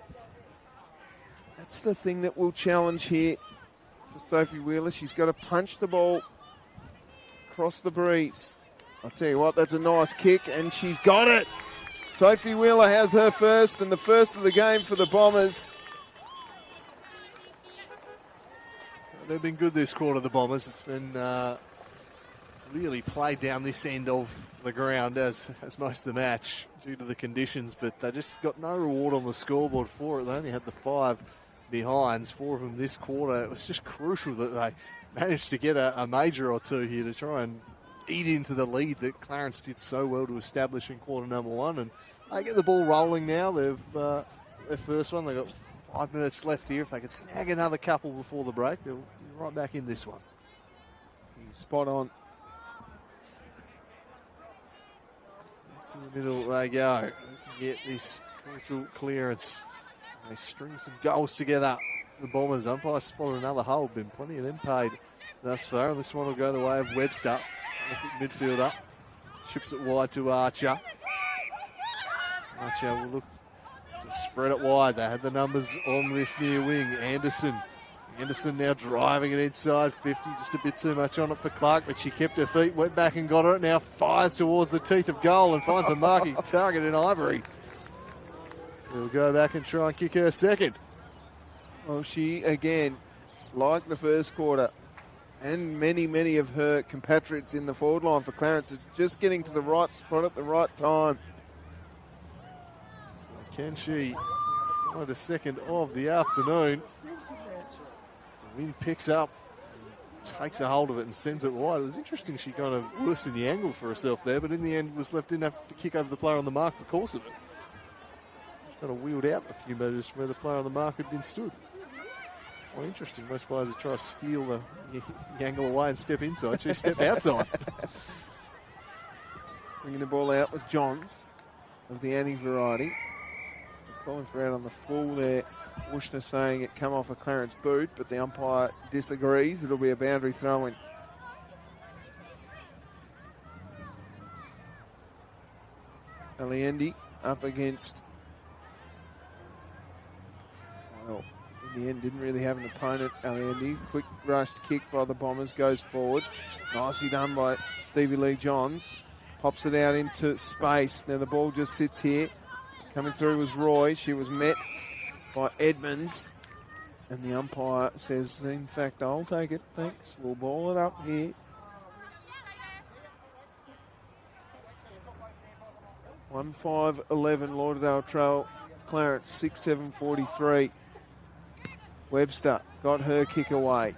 That's the thing that will challenge here for Sophie Wheeler. She's got to punch the ball across the breeze. I'll tell you what, that's a nice kick, and she's got it. Sophie Wheeler has her first, and the first of the game for the Bombers. They've been good this quarter, the Bombers. It's been really played down this end of the ground as most of the match due to the conditions, but they just got no reward on the scoreboard for it. They only had the 5 behinds, 4 of them this quarter. It was just crucial that they managed to get a major or two here to try and eat into the lead that Clarence did so well to establish in quarter number 1. And they get the ball rolling now. They've their first one. They've got 5 minutes left here. If they could snag another couple before the break, they'll be right back in this one. Spot on. To the middle they go. They can get this crucial clearance. They string some goals together. The Bombers umpire spotted another hole. Been plenty of them paid thus far. And this one will go the way of Webster. Midfielder. Chips it wide to Archer. Archer will look to spread it wide. They had the numbers on this near wing. Anderson now driving it inside 50. Just a bit too much on it for Clark, but she kept her feet, went back and got it. Now fires towards the teeth of goal and finds a marking target in Ivory. We'll go back and try and kick her second. Well, she, again, like the first quarter, and many of her compatriots in the forward line for Clarence, are just getting to the right spot at the right time. So can she find a second of the afternoon? The wind picks up, takes a hold of it and sends it wide. It was interesting she kind of worsened the angle for herself there, but in the end was left in to kick over the player on the mark because of it. She's kind of wheeled out a few metres from where the player on the mark had been stood. Well, interesting. Most players that try to steal the angle away and step inside. She stepped outside. Bringing the ball out with Johns of the Annie variety. They're calling for out on the full there. Wushner saying it come off a Clarence boot, but the umpire disagrees. It'll be a boundary throw-in. Alliendi up against, well, in the end didn't really have an opponent. Alliendi, quick rushed kick by the Bombers, goes forward. Nicely done by Stevie Lee Johns. Pops it out into space. Now the ball just sits here. Coming through was Roy. She was met by Edmonds. And the umpire says, in fact, I'll take it. Thanks. We'll ball it up here. 1-5-11 Lauderdale trail. Clarence 6-7-43. Webster got her kick away.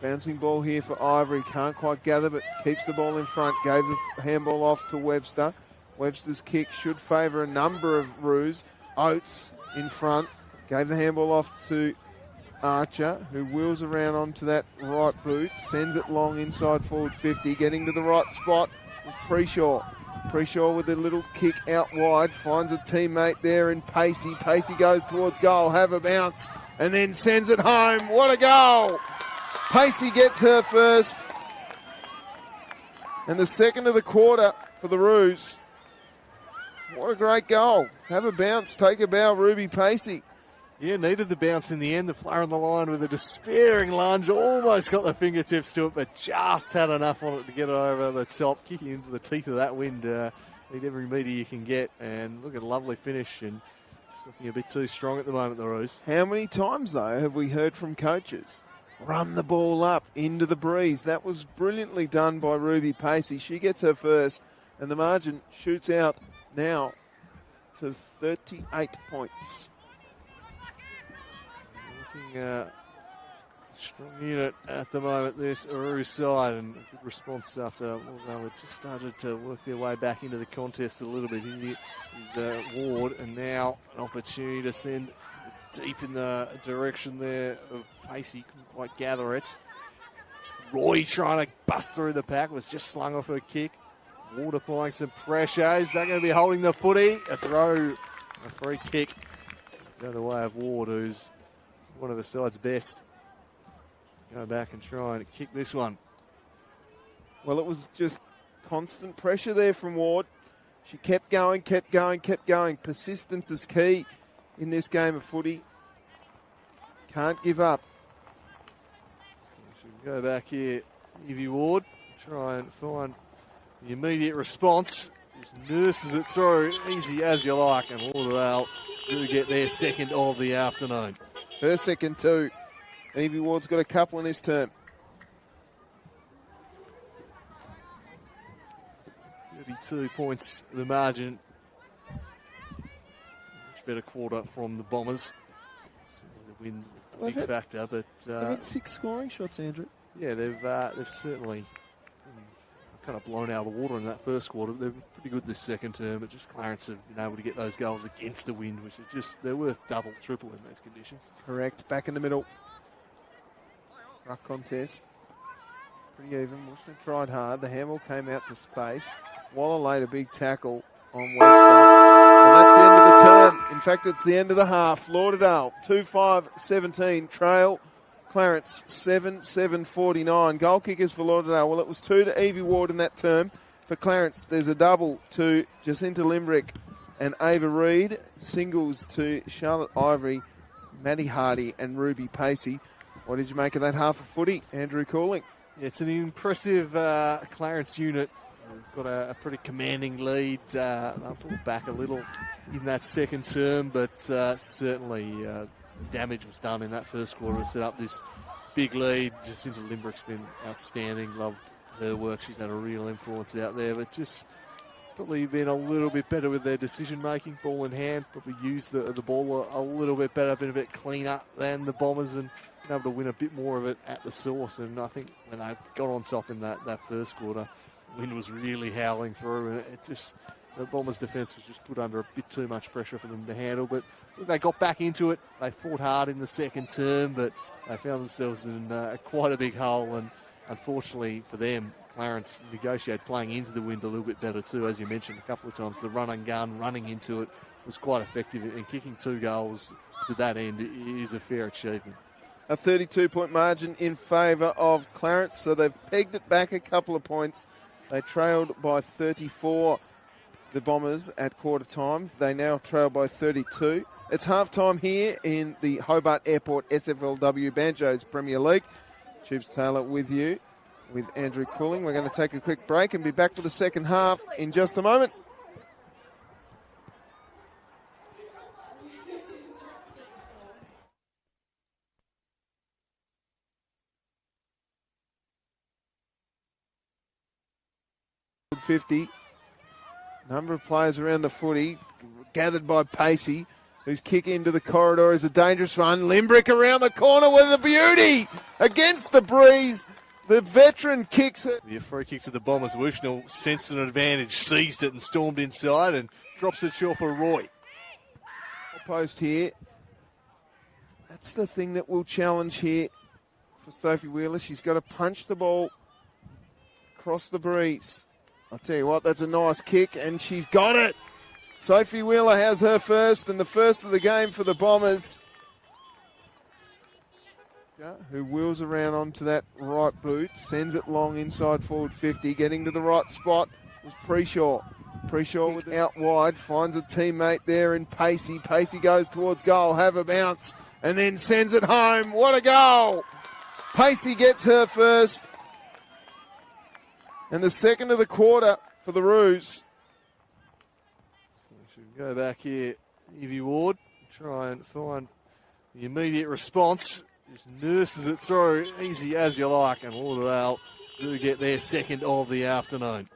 Bouncing ball here for Ivory. Can't quite gather, but keeps the ball in front. Gave the handball off to Webster. Webster's kick should favour a number of Ruse. Oates in front. Gave the handball off to Archer, who wheels around onto that right boot. Sends it long inside forward 50. Getting to the right spot was Preshaw. Preshaw with a little kick out wide. Finds a teammate there in Pacey. Pacey goes towards goal. Have a bounce. And then sends it home. What a goal! Pacey gets her first. And the second of the quarter for the Ruse. What a great goal. Have a bounce. Take a bow, Ruby Pacey. Yeah, needed the bounce in the end. The flyer on the line with a despairing lunge. Almost got the fingertips to it, but just had enough on it to get it over the top. Kicking into the teeth of that wind. Need every metre you can get. And look at a lovely finish. And just looking a bit too strong at the moment, the Ruse. How many times, though, have we heard from coaches? Run the ball up into the breeze. That was brilliantly done by Ruby Pacey. She gets her first, and the margin shoots out now to 38 points. Looking strong unit at the moment, this Ruse side, and a good response after they just started to work their way back into the contest a little bit. Here is Ward, and now an opportunity to send deep in the direction there of Pacey. Couldn't quite gather it. Roy trying to bust through the pack, was just slung off her kick. Ward applying some pressure. Is that going to be holding the footy? A throw, a free kick. The other way of Ward, who's one of the side's best. Go back and try and kick this one. Well, it was just constant pressure there from Ward. She kept going, kept going, kept going. Persistence is key in this game of footy. Can't give up. So she'll go back here, Evie Ward, try and find the immediate response. Just nurses it through, easy as you like, and Lauderdale do get their second of the afternoon. Her second too. Evie Ward's got a couple in this term. 32 points the margin. Much better quarter from the Bombers. So the win a big factor, but They've had 6 scoring shots, Andrew. yeah, they've certainly kind of blown out of the water in that first quarter. They're pretty good this second term, but just Clarence have been able to get those goals against the wind, which is just, they're worth double, triple in those conditions. Correct. Back in the middle. Ruck contest. Pretty even. Washington tried hard. The handball came out to space. Waller laid a big tackle on Webster. And that's the end of the term. In fact, it's the end of the half. Lauderdale 2-5-17. Trail. Clarence 7-7-49. Goal kickers for Lauderdale. Well, it was 2 to Evie Ward in that term. For Clarence, there's a double to Jacinta Limbrick and Ava Reid. Singles to Charlotte Ivory, Maddie Hardy and Ruby Pacey. What did you make of that half of footy, Andrew Cooling? It's an impressive Clarence unit. We've got a pretty commanding lead. They'll pull back a little in that second term, but certainly damage was done in that first quarter to set up this big lead. Jacinta Limbrick's been outstanding. Loved her work. She's had a real influence out there, but just probably been a little bit better with their decision-making, ball in hand, probably used the ball a little bit better, been a bit cleaner than the Bombers, and been able to win a bit more of it at the source. And I think when they got on top in that first quarter, the wind was really howling through, and it just, the Bombers' defence was just put under a bit too much pressure for them to handle. But they got back into it. They fought hard in the second term, but they found themselves in quite a big hole. And unfortunately for them, Clarence negotiated playing into the wind a little bit better too. As you mentioned a couple of times, the run and gun, running into it, was quite effective. And kicking 2 goals to that end is a fair achievement. A 32-point margin in favour of Clarence, so they've pegged it back a couple of points. They trailed by 34, the Bombers, at quarter time. They now trail by 32. It's half-time here in the Hobart Airport SFLW Banjos Premier League. Tubes Taylor with you, with Andrew Cooling. We're going to take a quick break and be back for the second half in just a moment. 50. Number of players around the footy, gathered by Pacey, whose kick into the corridor is a dangerous run. Limbrick around the corner with a beauty against the breeze. The veteran kicks it. The free kick to the Bombers. Wishnell sensed an advantage, seized it and stormed inside and drops it short for Roy. Post here. That's the thing that will challenge here for Sophie Wheeler. She's got to punch the ball across the breeze. I'll tell you what, that's a nice kick, and she's got it. Sophie Wheeler has her first, and the first of the game for the Bombers. Who wheels around onto that right boot, sends it long inside forward 50, getting to the right spot was Preshaw. Preshaw with out wide, finds a teammate there in Pacey. Pacey goes towards goal, have a bounce, and then sends it home. What a goal! Pacey gets her first. And the second of the quarter for the Ruse. So we should go back here, Evie Ward, try and find the immediate response. Just nurses it through, easy as you like, and Lauderdale do get their second of the afternoon.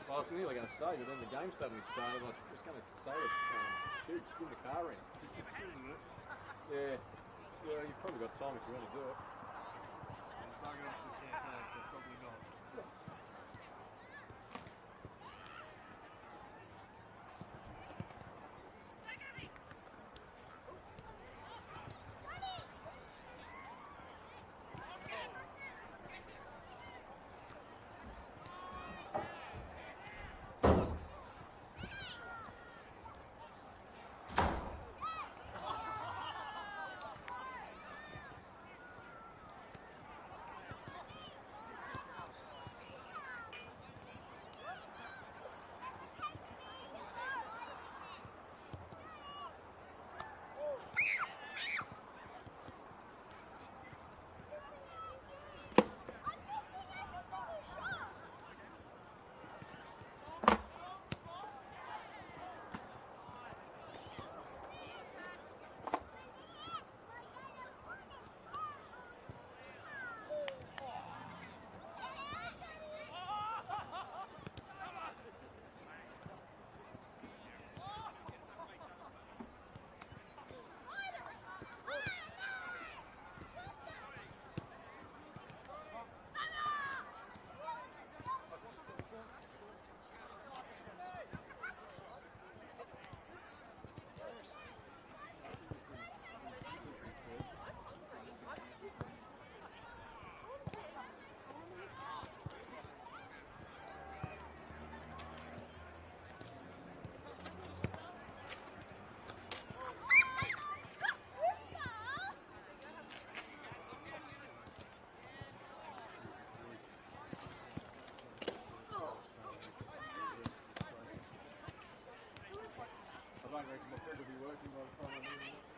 I was nearly going to say, but then the game suddenly started. I was going to say it, shoot, spin the car in. Yeah, well, you've probably got time if you want to do it. don't reckon my trick will be working by the time I'm in.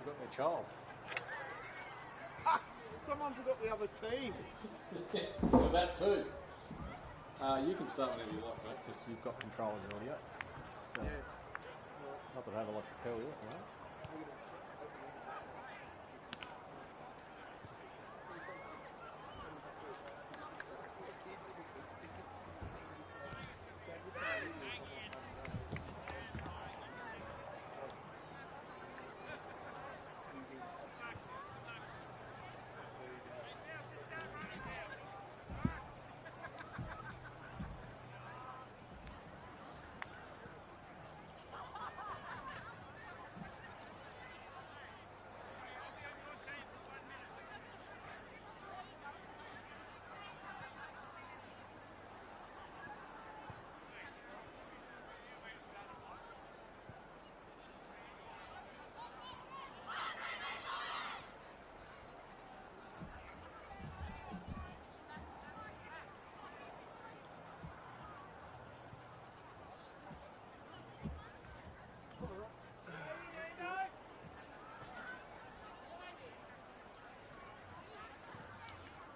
forgot their child. Someone forgot the other team. Well, that too. You can start whenever you like, mate, because you've got control of the audio. So, not that I have a lot to tell you, right?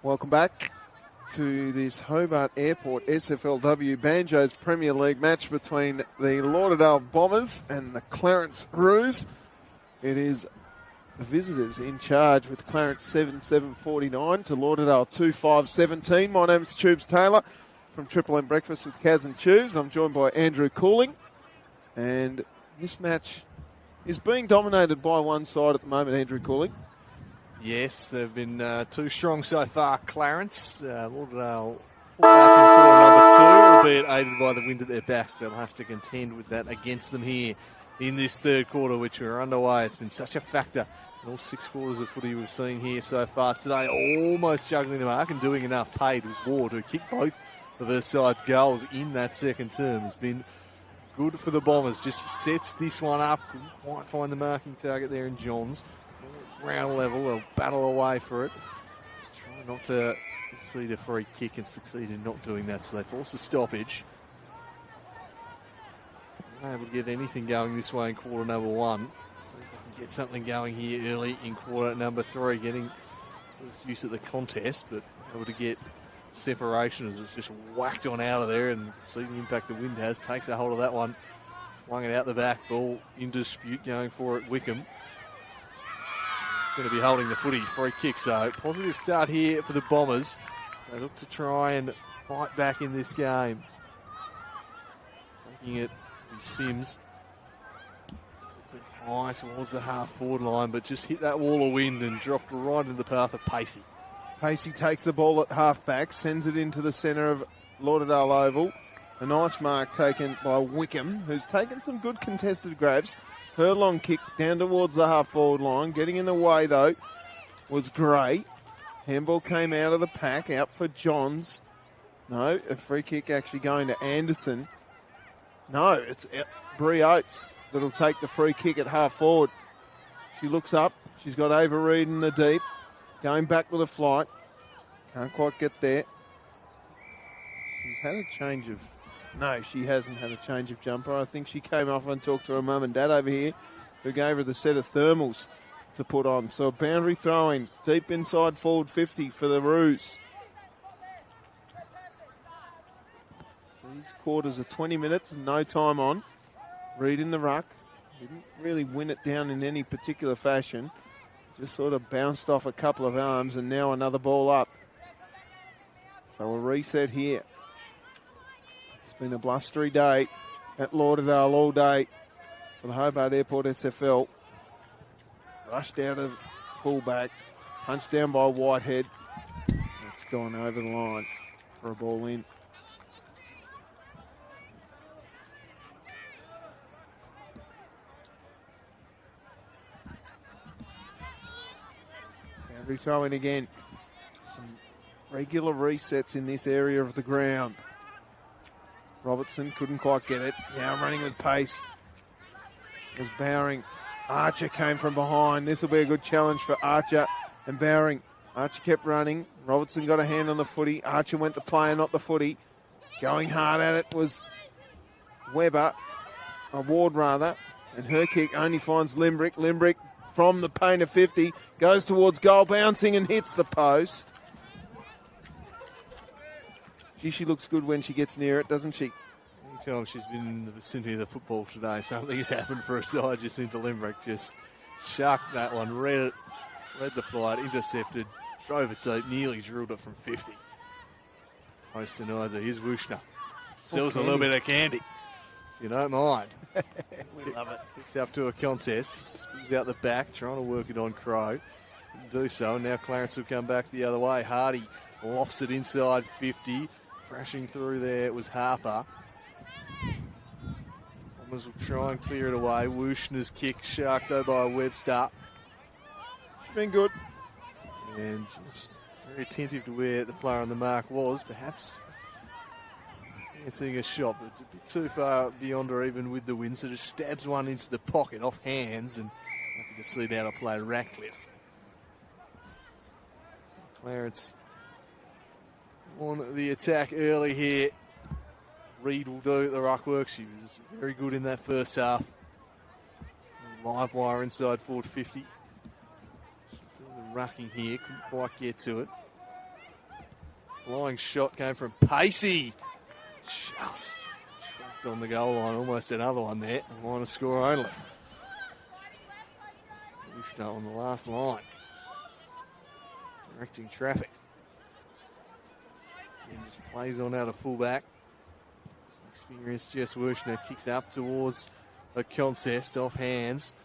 Welcome back to this Hobart Airport SFLW Banjos Premier League match between the Lauderdale Bombers and the Clarence Ruse. It is the visitors in charge with Clarence 7-7-49 to Lauderdale 2-5-17. My name's Tubes Taylor from Triple M Breakfast with Kaz and Tubes. I'm joined by Andrew Cooling, and this match is being dominated by one side at the moment, Andrew Cooling. Yes, they've been too strong so far, Clarence. Lauderdale 4-0 quarter number 2, albeit aided by the wind at their backs. They'll have to contend with that against them here in this third quarter, which we're underway. It's been such a factor in all 6 quarters of footy we've seen here so far today. Almost juggling the mark and doing enough. Paid was Ward, who kicked both of their side's goals in that second term. Has been good for the Bombers. Just sets this one up. Couldn't quite find the marking target there in Johns. Ground level, they'll battle away for it. Try not to concede a free kick and succeed in not doing that, so they force a stoppage. Not able to get anything going this way in quarter number 1. See if they can get something going here early in quarter number 3, getting first use of the contest, but able to get separation as it's just whacked on out of there, and see the impact the wind has. Takes a hold of that one, flung it out the back, ball in dispute, going for it, Wickham. Going to be holding the footy, free kick, so positive start here for the Bombers. They look to try and fight back in this game. Taking it with Sims. Sets it high towards the half-forward line, but just hit that wall of wind and dropped right into the path of Pacey. Pacey takes the ball at half-back, sends it into the centre of Lauderdale Oval. A nice mark taken by Wickham, who's taken some good contested grabs. Her long kick down towards the half-forward line. Getting in the way, though, was great. Handball came out of the pack, out for Johns. No, a free kick actually going to Anderson. No, it's Bree Oates that'll take the free kick at half-forward. She looks up. She's got Ava Reid in the deep. Going back with a flight. Can't quite get there. She's had a change of... No, she hasn't had a change of jumper. I think she came off and talked to her mum and dad over here, who gave her the set of thermals to put on. So a boundary throw-in, deep inside forward 50 for the Ruse. These quarters are 20 minutes and no time on. Reid in the ruck. Didn't really win it down in any particular fashion. Just sort of bounced off a couple of arms, and now another ball up. So a reset here. It's been a blustery day at Lauderdale all day for the Hobart Airport SFL. Rushed out of fullback, punched down by Whitehead. It's gone over the line for a ball in. Boundary throw in again. Some regular resets in this area of the ground. Robertson couldn't quite get it. Now running with pace was Bowering. Archer came from behind. This will be a good challenge for Archer and Bowering. Archer kept running. Robertson got a hand on the footy. Archer went the player, not the footy. Going hard at it was Ward rather. And her kick only finds Limbrick. Limbrick from the paint of 50. Goes towards goal, bouncing and hits the post. She looks good when she gets near it, doesn't she? Anytime she's been in the vicinity of the football today, something has happened for her side just into Limerick. Just sharked that one, read the flight, intercepted, drove it deep, nearly drilled it from 50. Post denies her. Here's Wushner. Sells a little bit of candy, if you don't mind. We love it. Kicks up to a contest, spins out the back, trying to work it on Crow. Didn't do so. Now Clarence will come back the other way. Hardy lofts it inside 50. Crashing through there, it was Harper. Bombers will try and clear it away. Wushner's kick, sharked though by Webster. She's been good. And just very attentive to where the player on the mark was. Perhaps fancying a shot, but it's a bit too far beyond her even with the wind. So just stabs one into the pocket off hands, and happy to see now to play Ratcliffe. So Clarence on the attack early here. Reed will do the ruck work. She was very good in that first half. Live wire inside forward 50. The rucking here, couldn't quite get to it. Flying shot came from Pacey. Just trapped on the goal line. Almost another one there. A line of score only. Wushner on the last line. Directing traffic. And just plays on out of fullback. Experienced Jess Wushner kicks up towards a contest off hands.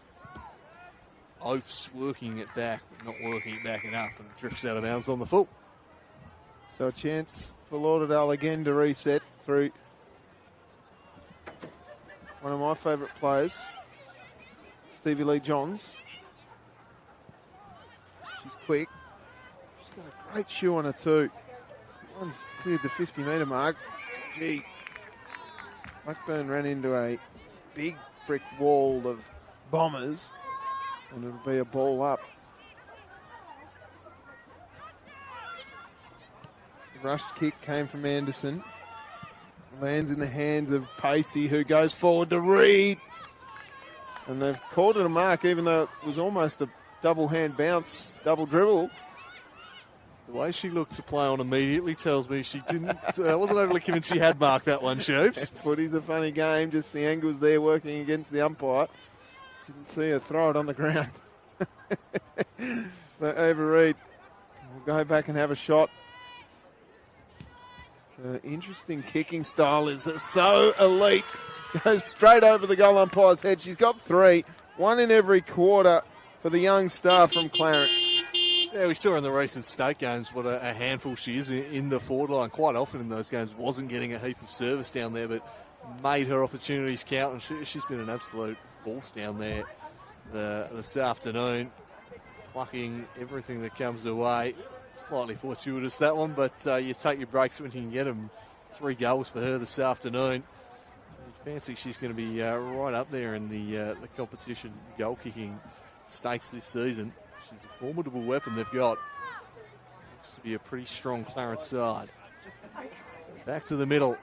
Oates working it back, but not working it back enough, and drifts out of bounds on the full. So a chance for Lauderdale again to reset through one of my favourite players, Stevie Lee Johns. She's quick. She's got a great shoe on her too. One's cleared the 50-metre mark. Gee. Blackburn ran into a big brick wall of Bombers, and it'll be a ball up. The rushed kick came from Anderson. Lands in the hands of Pacey, who goes forward to Reed. And they've called it a mark, even though it was almost a double hand bounce, double dribble. The way she looked to play on immediately tells me she didn't. Wasn't overly convinced she had marked that one, Shoops. Footy's a funny game, just the angles there working against the umpire. Didn't see her throw it on the ground. So over Reed will go back and have a shot. Interesting kicking style is so elite. Goes straight over the goal umpire's head. She's got 3, 1 in every quarter for the young star from Clarence. Yeah, we saw in the recent state games what a handful she is in the forward line. Quite often in those games wasn't getting a heap of service down there, but made her opportunities count, and she's been an absolute force down there this afternoon, plucking everything that comes her way. Slightly fortuitous, that one, but you take your breaks when you can get them. 3 goals for her this afternoon. Fancy she's going to be right up there in the competition goal-kicking stakes this season. She's a formidable weapon they've got. Looks to be a pretty strong Clarence side. So back to the middle.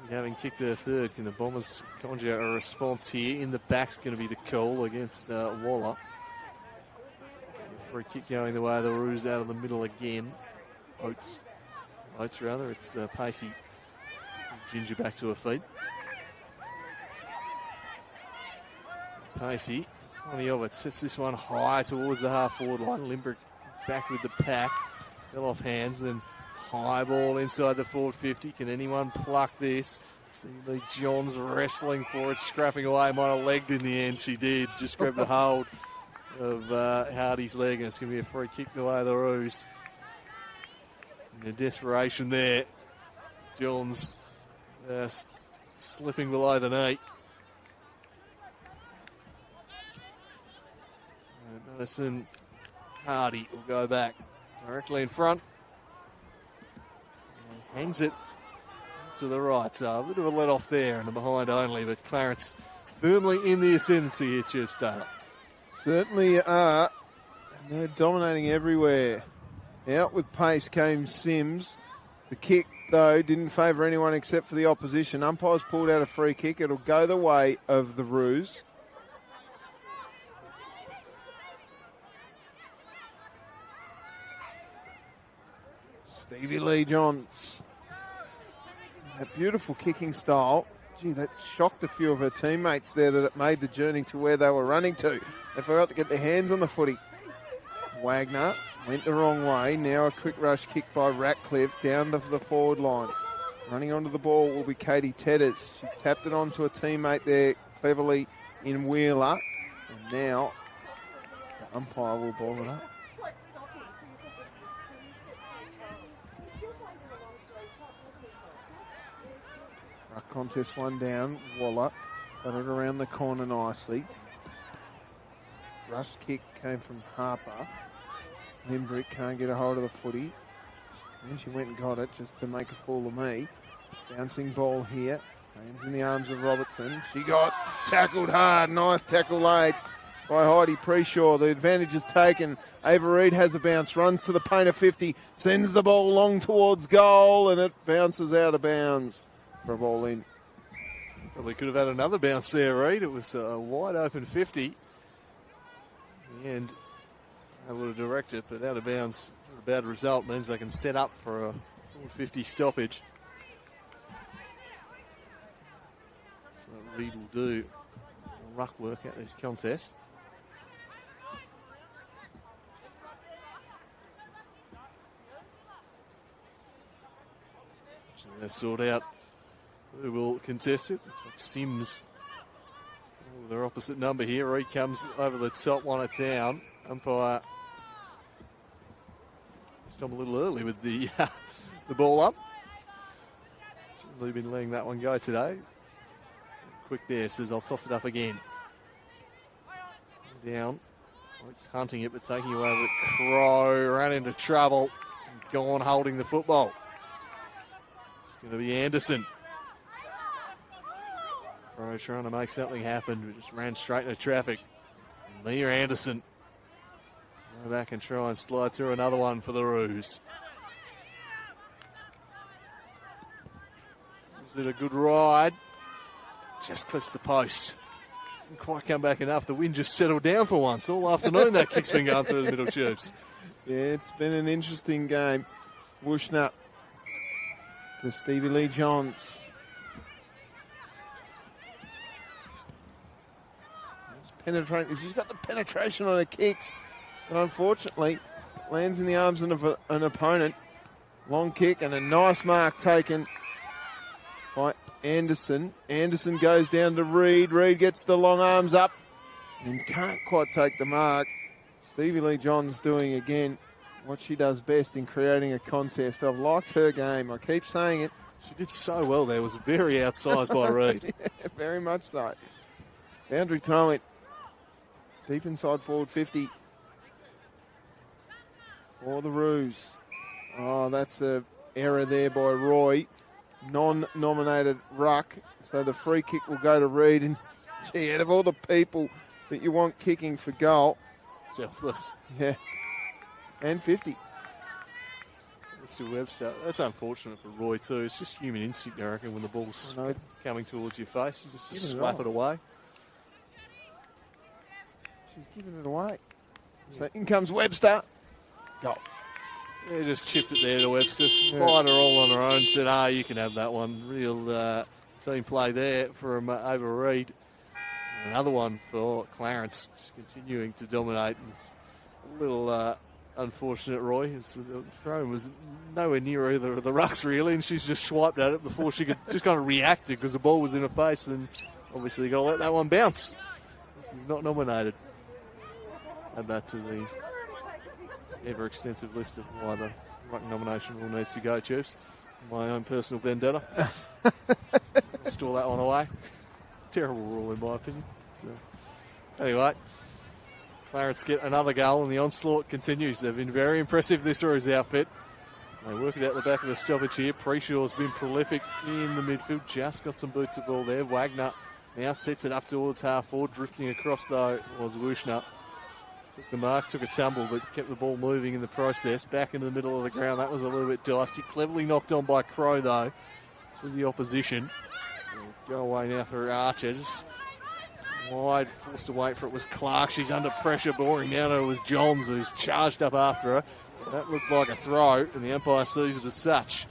Having kicked her third, can the Bombers conjure a response here? In the back's going to be the call against Waller. Free kick going the way of the Ruse out of the middle again. Oates rather. It's Pacey. Ginger back to her feet. Pacey, plenty of it. Sets this one high towards the half-forward line. Limbrick back with the pack. Fell off hands, then high ball inside the forward 50. Can anyone pluck this? Steve Lee Johns wrestling for it, scrapping away. Might have legged in the end. She did. Just grabbed a hold of Hardy's leg, and it's going to be a free kick the way of the Ruse. In a desperation there, Johns slipping below the knee. Madison Hardy will go back directly in front. And hangs it to the right. So a bit of a let off there and a behind only, but Clarence firmly in the ascendancy here, Chief Taylor. Certainly are. And they're dominating everywhere. Out with pace came Sims. The kick, though, didn't favour anyone except for the opposition. Umpires pulled out a free kick. It'll go the way of the Ruse. Stevie Lee Johns. That beautiful kicking style. Gee, that shocked a few of her teammates there that it made the journey to where they were running to. They forgot to get their hands on the footy. Wagner went the wrong way. Now a quick rush kick by Ratcliffe down to the forward line. Running onto the ball will be Katie Tedders. She tapped it onto a teammate there cleverly in Wheeler. And now the umpire will ball it up. Ruck contest one down. Waller got it around the corner nicely. Rush kick came from Harper. Limbrick can't get a hold of the footy. Then she went and got it just to make a fool of me. Bouncing ball here. Lands in the arms of Robertson. She got tackled hard. Nice tackle laid by Heidi Preshaw. The advantage is taken. Ava Reid has a bounce. Runs to the paint of 50. Sends the ball long towards goal. And it bounces out of bounds for a ball in. Probably could have had another bounce there, Reid. It was a wide open 50. And able to direct it, but out of bounds. A bad result means they can set up for a full 50 stoppage. So Reid will do ruck work at this contest. They sort out who will contest it. Looks like Sims with their opposite number here. Reid comes over the top, one it down. Umpire stopped a little early with the ball up. Certainly been letting that one go today. Quick there, says I'll toss it up again. Down. It's hunting it, but taking away with Crow. Ran into trouble. Gone holding the football. It's going to be Anderson. Crow trying to make something happen, but just ran straight into traffic. Mia Anderson. Go back and try and slide through another one for the Ruse. Was it a good ride? Just clips the post. Didn't quite come back enough. The wind just settled down for once. All afternoon that kick's been going through the middle tubes. Yeah, it's been an interesting game. Wushnup to Stevie Lee Johns. Penetrating. She's got the penetration on her kicks. But unfortunately, lands in the arms of an opponent. Long kick and a nice mark taken by Anderson. Anderson goes down to Reid. Reid gets the long arms up and can't quite take the mark. Stevie Lee Johns doing again what she does best in creating a contest. I've liked her game. I keep saying it. She did so well there. It was very outsized by Reid. Yeah, very much so. Boundary throw it. Deep inside forward 50. For the Ruse. Oh, that's an error there by Roy. Non-nominated ruck. So the free kick will go to Reid. And gee, out of all the people that you want kicking for goal. Selfless. Yeah. And 50. Mr. Webster. That's unfortunate for Roy too. It's just human instinct, I reckon, when the ball's coming towards your face. You just slap it away. She's giving it away. So in comes Webster. Goal. Yeah, just chipped it there to Webster. Spied her all on her own. Said, you can have that one. Real team play there from over Reid. Another one for Clarence. Just continuing to dominate. It's a little unfortunate, Roy. The throw was nowhere near either of the rucks, really. And she's just swiped at it before she could just kind of react because the ball was in her face. And obviously you've got to let that one bounce. She's not nominated. Add that to the ever-extensive list of why the ruck nomination rule needs to go, Chiefs. My own personal vendetta. Store that one away. Terrible rule, in my opinion. So, anyway, Clarence get another goal, and the onslaught continues. They've been very impressive, this Ruse outfit. They work it out the back of the stoppage here. Preshaw's been prolific in the midfield. Just got some boot to ball there. Wagner now sets it up towards half forward. Drifting across, though, was Wushnup. Took the mark, took a tumble, but kept the ball moving in the process. Back into the middle of the ground. That was a little bit dicey. Cleverly knocked on by Crow, though, to the opposition. So go away now through Archer. Just wide, forced to wait for it was Clark. She's under pressure. Boring now to it was Johns, who's charged up after her. That looked like a throw, and the umpire sees it as such.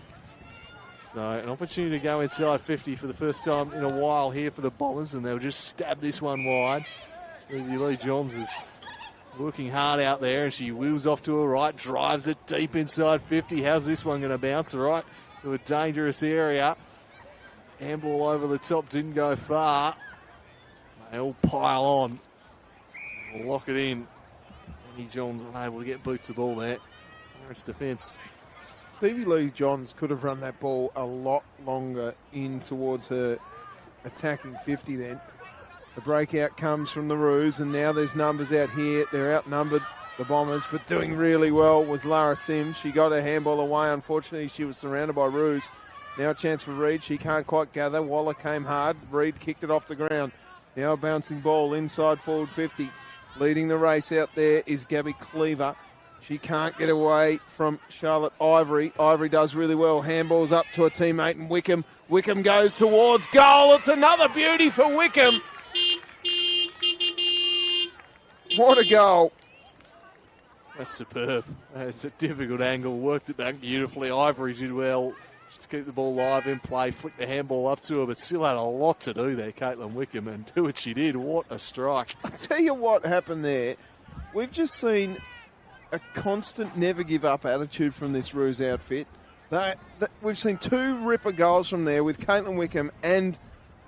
So an opportunity to go inside 50 for the first time in a while here for the Bombers, and they'll just stab this one wide. Stevie Lee Johns is working hard out there, and she wheels off to her right, drives it deep inside 50. How's this one going to bounce? Right to a dangerous area. Handball over the top, didn't go far. They all pile on. We'll lock it in. Annie Johns unable to get boot to ball there. Clarence defence. Stevie Lee Johns could have run that ball a lot longer in towards her attacking 50 then. The breakout comes from the Ruse, and now there's numbers out here. They're outnumbered, the Bombers, but doing really well was Lara Sims. She got her handball away. Unfortunately, she was surrounded by Ruse. Now a chance for Reed. She can't quite gather. Waller came hard. Reed kicked it off the ground. Now a bouncing ball inside forward 50. Leading the race out there is Gabby Cleaver. She can't get away from Charlotte Ivory. Ivory does really well. Handballs up to a teammate and Wickham. Wickham goes towards goal. It's another beauty for Wickham. What a goal. That's superb. That's a difficult angle. Worked it back beautifully. Ivory did well. Just keep the ball live in play. Flick the handball up to her, but still had a lot to do there, Caitlin Wickham, and do what she did. What a strike. I'll tell you what happened there. We've just seen a constant never give up attitude from this Ruse outfit. We've seen two ripper goals from there with Caitlin Wickham and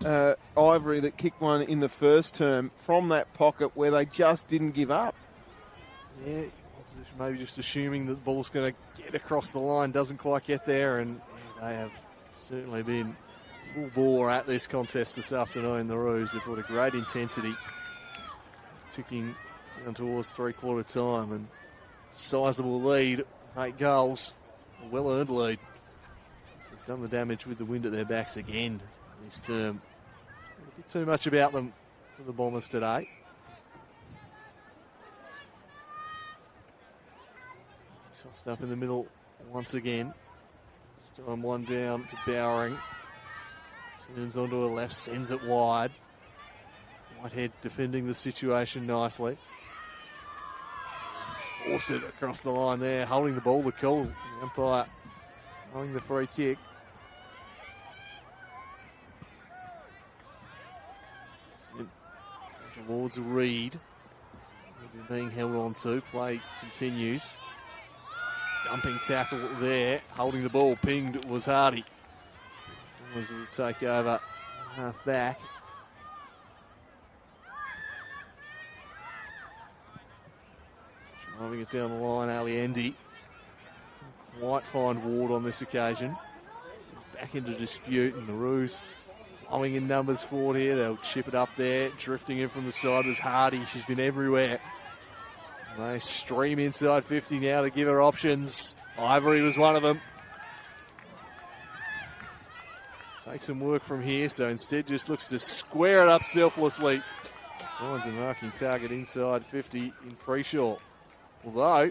Ivory that kicked one in the first term from that pocket where they just didn't give up. Yeah, opposition maybe just assuming that the ball's going to get across the line, doesn't quite get there, and they have certainly been full bore at this contest this afternoon, the Ruse. They've brought a great intensity, ticking down towards three-quarter time, and sizable lead, 8 goals, a well-earned lead. So they've done the damage with the wind at their backs again this term. A bit too much about them for the Bombers today. Tossed up in the middle once again. This time one down to Bowering. Turns onto her left, sends it wide. Whitehead defending the situation nicely. Force it across the line there, holding the ball, the call. The umpire holding the free kick. Sent towards Reed. Being held on to. Play continues. Dumping tackle there, holding the ball, pinged was Hardy. Bombers will take over half back. Driving it down the line, Alliendi. Quite find Ward on this occasion. Back into dispute, and the Ruse flowing in numbers forward here. They'll chip it up there, drifting in from the side was Hardy. She's been everywhere. They stream inside 50 now to give her options. Ivory was one of them. Take some work from here, so instead just looks to square it up selflessly. Finds a marking target inside 50 in Preshaw. Although,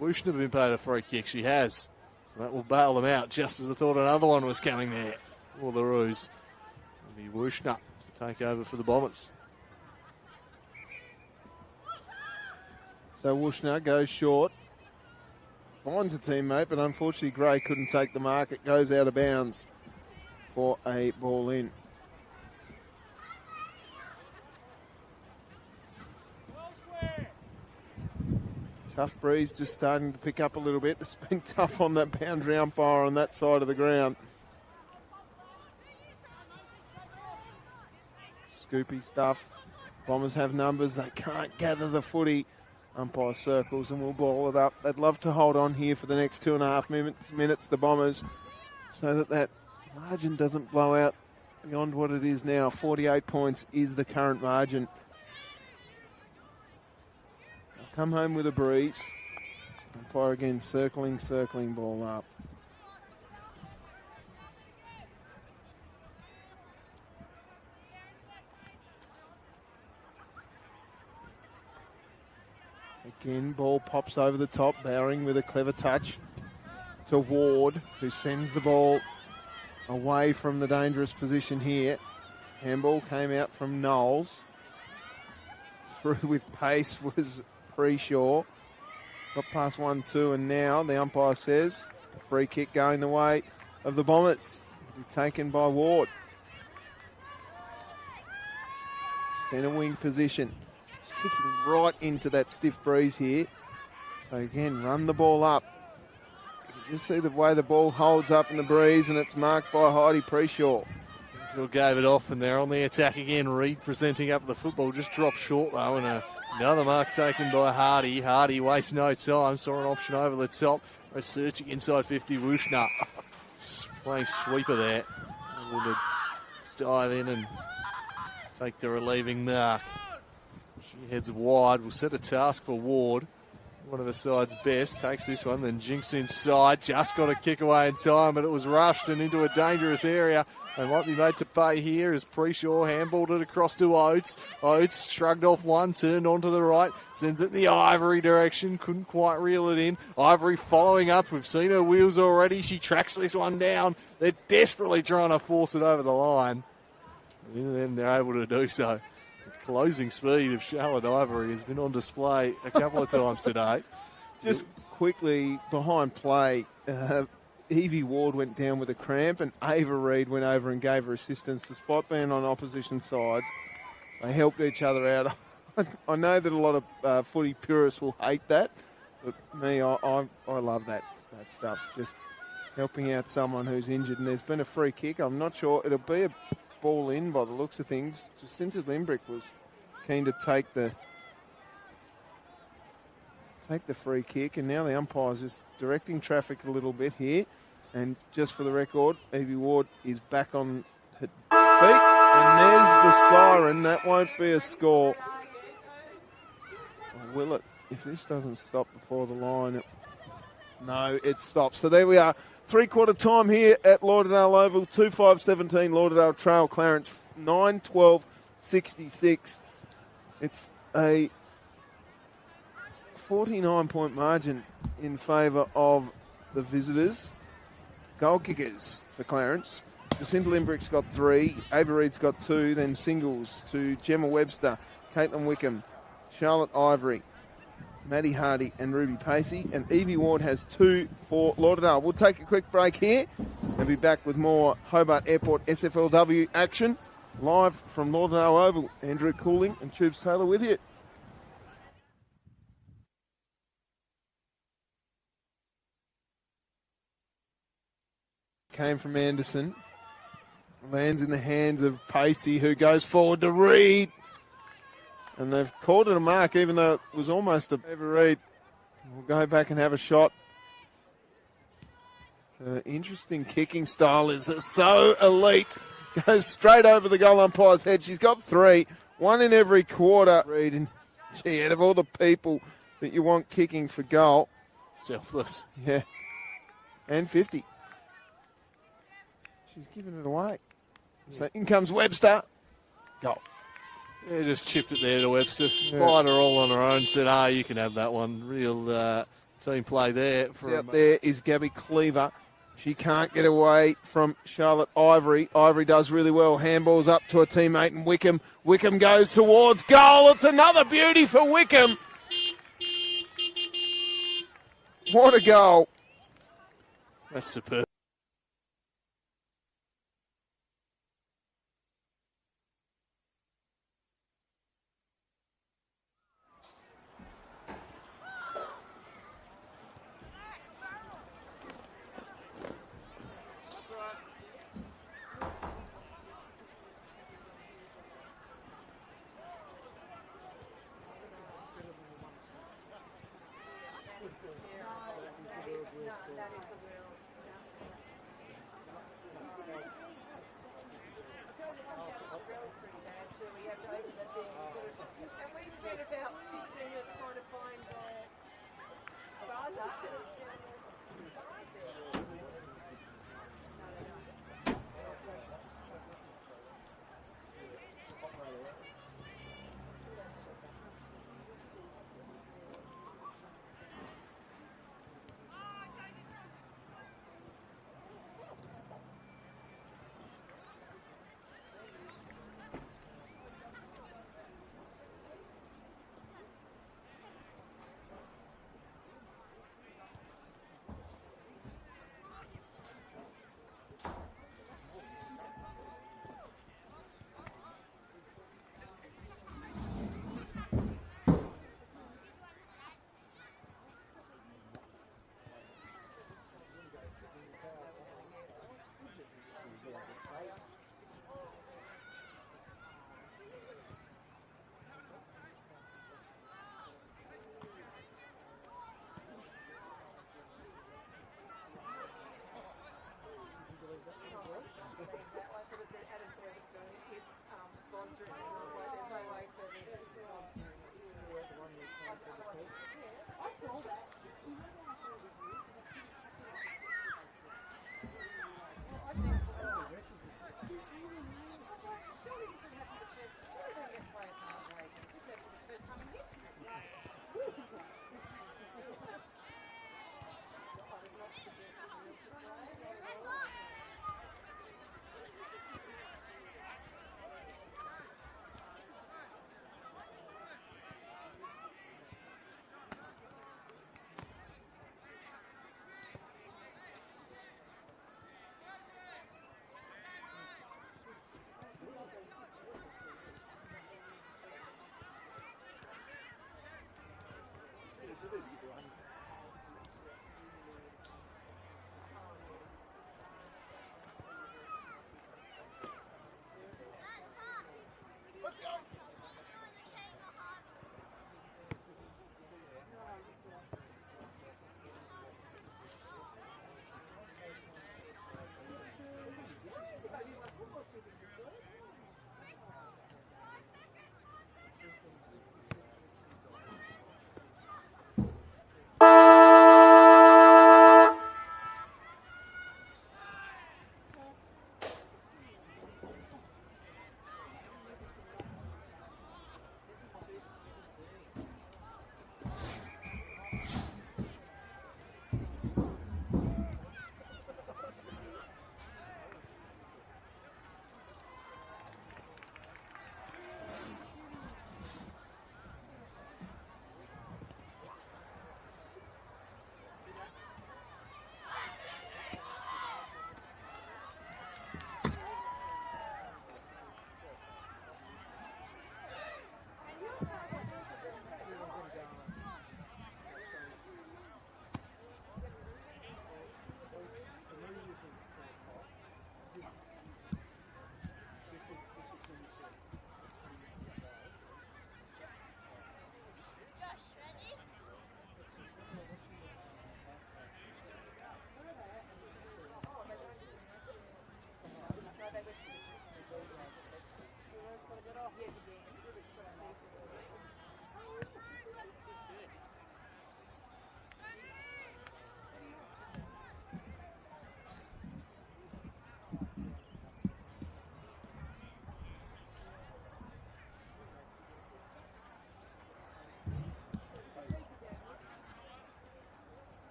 Wooshner been paid a free kick, she has. So that will bail them out, just as I thought another one was coming there for the Ruse. It'll be Wooshner to take over for the Bombers. So Wooshner goes short. Finds a teammate, but unfortunately Gray couldn't take the mark. It goes out of bounds for a ball in. Tough breeze just starting to pick up a little bit. It's been tough on that boundary umpire on that side of the ground. Scoopy stuff. Bombers have numbers. They can't gather the footy. Umpire circles and will ball it up. They'd love to hold on here for the next 2.5 minutes, the Bombers, so that margin doesn't blow out beyond what it is now. 48 points is the current margin. They'll come home with a breeze. Umpire again circling ball up. Again, ball pops over the top. Bowering with a clever touch to Ward, who sends the ball away from the dangerous position here. Handball came out from Knowles. Through with pace was Preshaw. got past 1-2, and now the umpire says a free kick going the way of the Bombers. It'll be taken by Ward. Centre wing position. Just kicking right into that stiff breeze here. So again, run the ball up. You can just see the way the ball holds up in the breeze, and it's marked by Heidi Preshaw. Preshaw gave it off, and they're on the attack again. Reed presenting up the football, just dropped short though, and another mark taken by Hardy. Hardy wastes no time, saw an option over the top. They're searching inside 50. Wushner playing sweeper there. Able to dive in and take the relieving mark. She heads wide. We'll set a task for Ward. One of the side's best. Takes this one, then jinks inside. Just got a kick away in time, but it was rushed and into a dangerous area. They might be made to pay here as Preshaw handballed it across to Oates. Oates shrugged off one, turned onto the right, sends it in the Ivory direction. Couldn't quite reel it in. Ivory following up. We've seen her wheels already. She tracks this one down. They're desperately trying to force it over the line. And then they're able to do so. The closing speed of Charlotte Ivory has been on display a couple of times today. Just quickly, behind play, Evie Ward went down with a cramp, and Ava Reid went over and gave her assistance. Despite being on opposition sides, they helped each other out. I know that a lot of footy purists will hate that, but me, I love that stuff. Just helping out someone who's injured, and there's been a free kick. I'm not sure. It'll be a ball in by the looks of things. Jacinta Limbrick was keen to take the free kick, and now the umpire's just directing traffic a little bit here. And just for the record, Evie Ward is back on her feet, and there's the siren. That won't be a score. Or will it? If this doesn't stop before the line, no, it stops. So there we are. Three-quarter time here at Lauderdale Oval. 2-5-17 Lauderdale Trail. Clarence 9-12-66. It's a 49-point margin in favour of the visitors. Goal kickers for Clarence. Jacinta Limbrick's got 3. Ava Reid's got 2. Then singles to Gemma Webster, Caitlin Wickham, Charlotte Ivory, Maddie Hardy and Ruby Pacey. And Evie Ward has 2 for Lauderdale. We'll take a quick break here and be back with more Hobart Airport SFLW action. Live from Lauderdale Oval. Andrew Cooling and Tubes Taylor with you. Came from Anderson. Lands in the hands of Pacey, who goes forward to Reid. And they've called it a mark, even though it was almost a Eva Reid. We'll go back and have a shot. Her interesting kicking style is so elite. Goes straight over the goal umpire's head. She's got 3, 1 in every quarter. Reid, and gee, out of all the people that you want kicking for goal. Selfless. Yeah. And 50. She's giving it away. So in comes Webster. Goal. Yeah, just chipped it there to Webster. Spied her all on her own. Said, you can have that one. Real team play there. Out there is Gabby Cleaver. She can't get away from Charlotte Ivory. Ivory does really well. Handballs up to a teammate and Wickham. Wickham goes towards goal. It's another beauty for Wickham. What a goal. That's superb.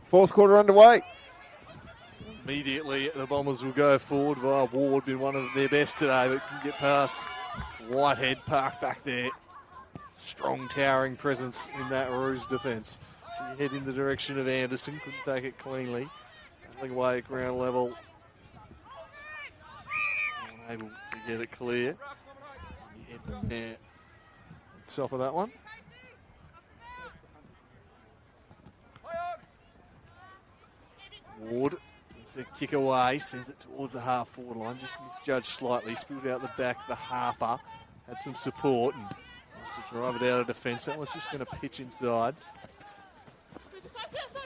Fourth quarter underway. Immediately, the Bombers will go forward via Ward, been one of their best today, but can get past Whitehead, parked back there. Strong towering presence in that Ruse defence. She head in the direction of Anderson, couldn't take it cleanly. Battling away at ground level. Unable to get it clear. There, top of that one. Ward gets a kick away, sends it towards the half-forward line, just misjudged slightly, spilled out the back, the Harper, had some support and to drive it out of defence. That one's just going to pitch inside.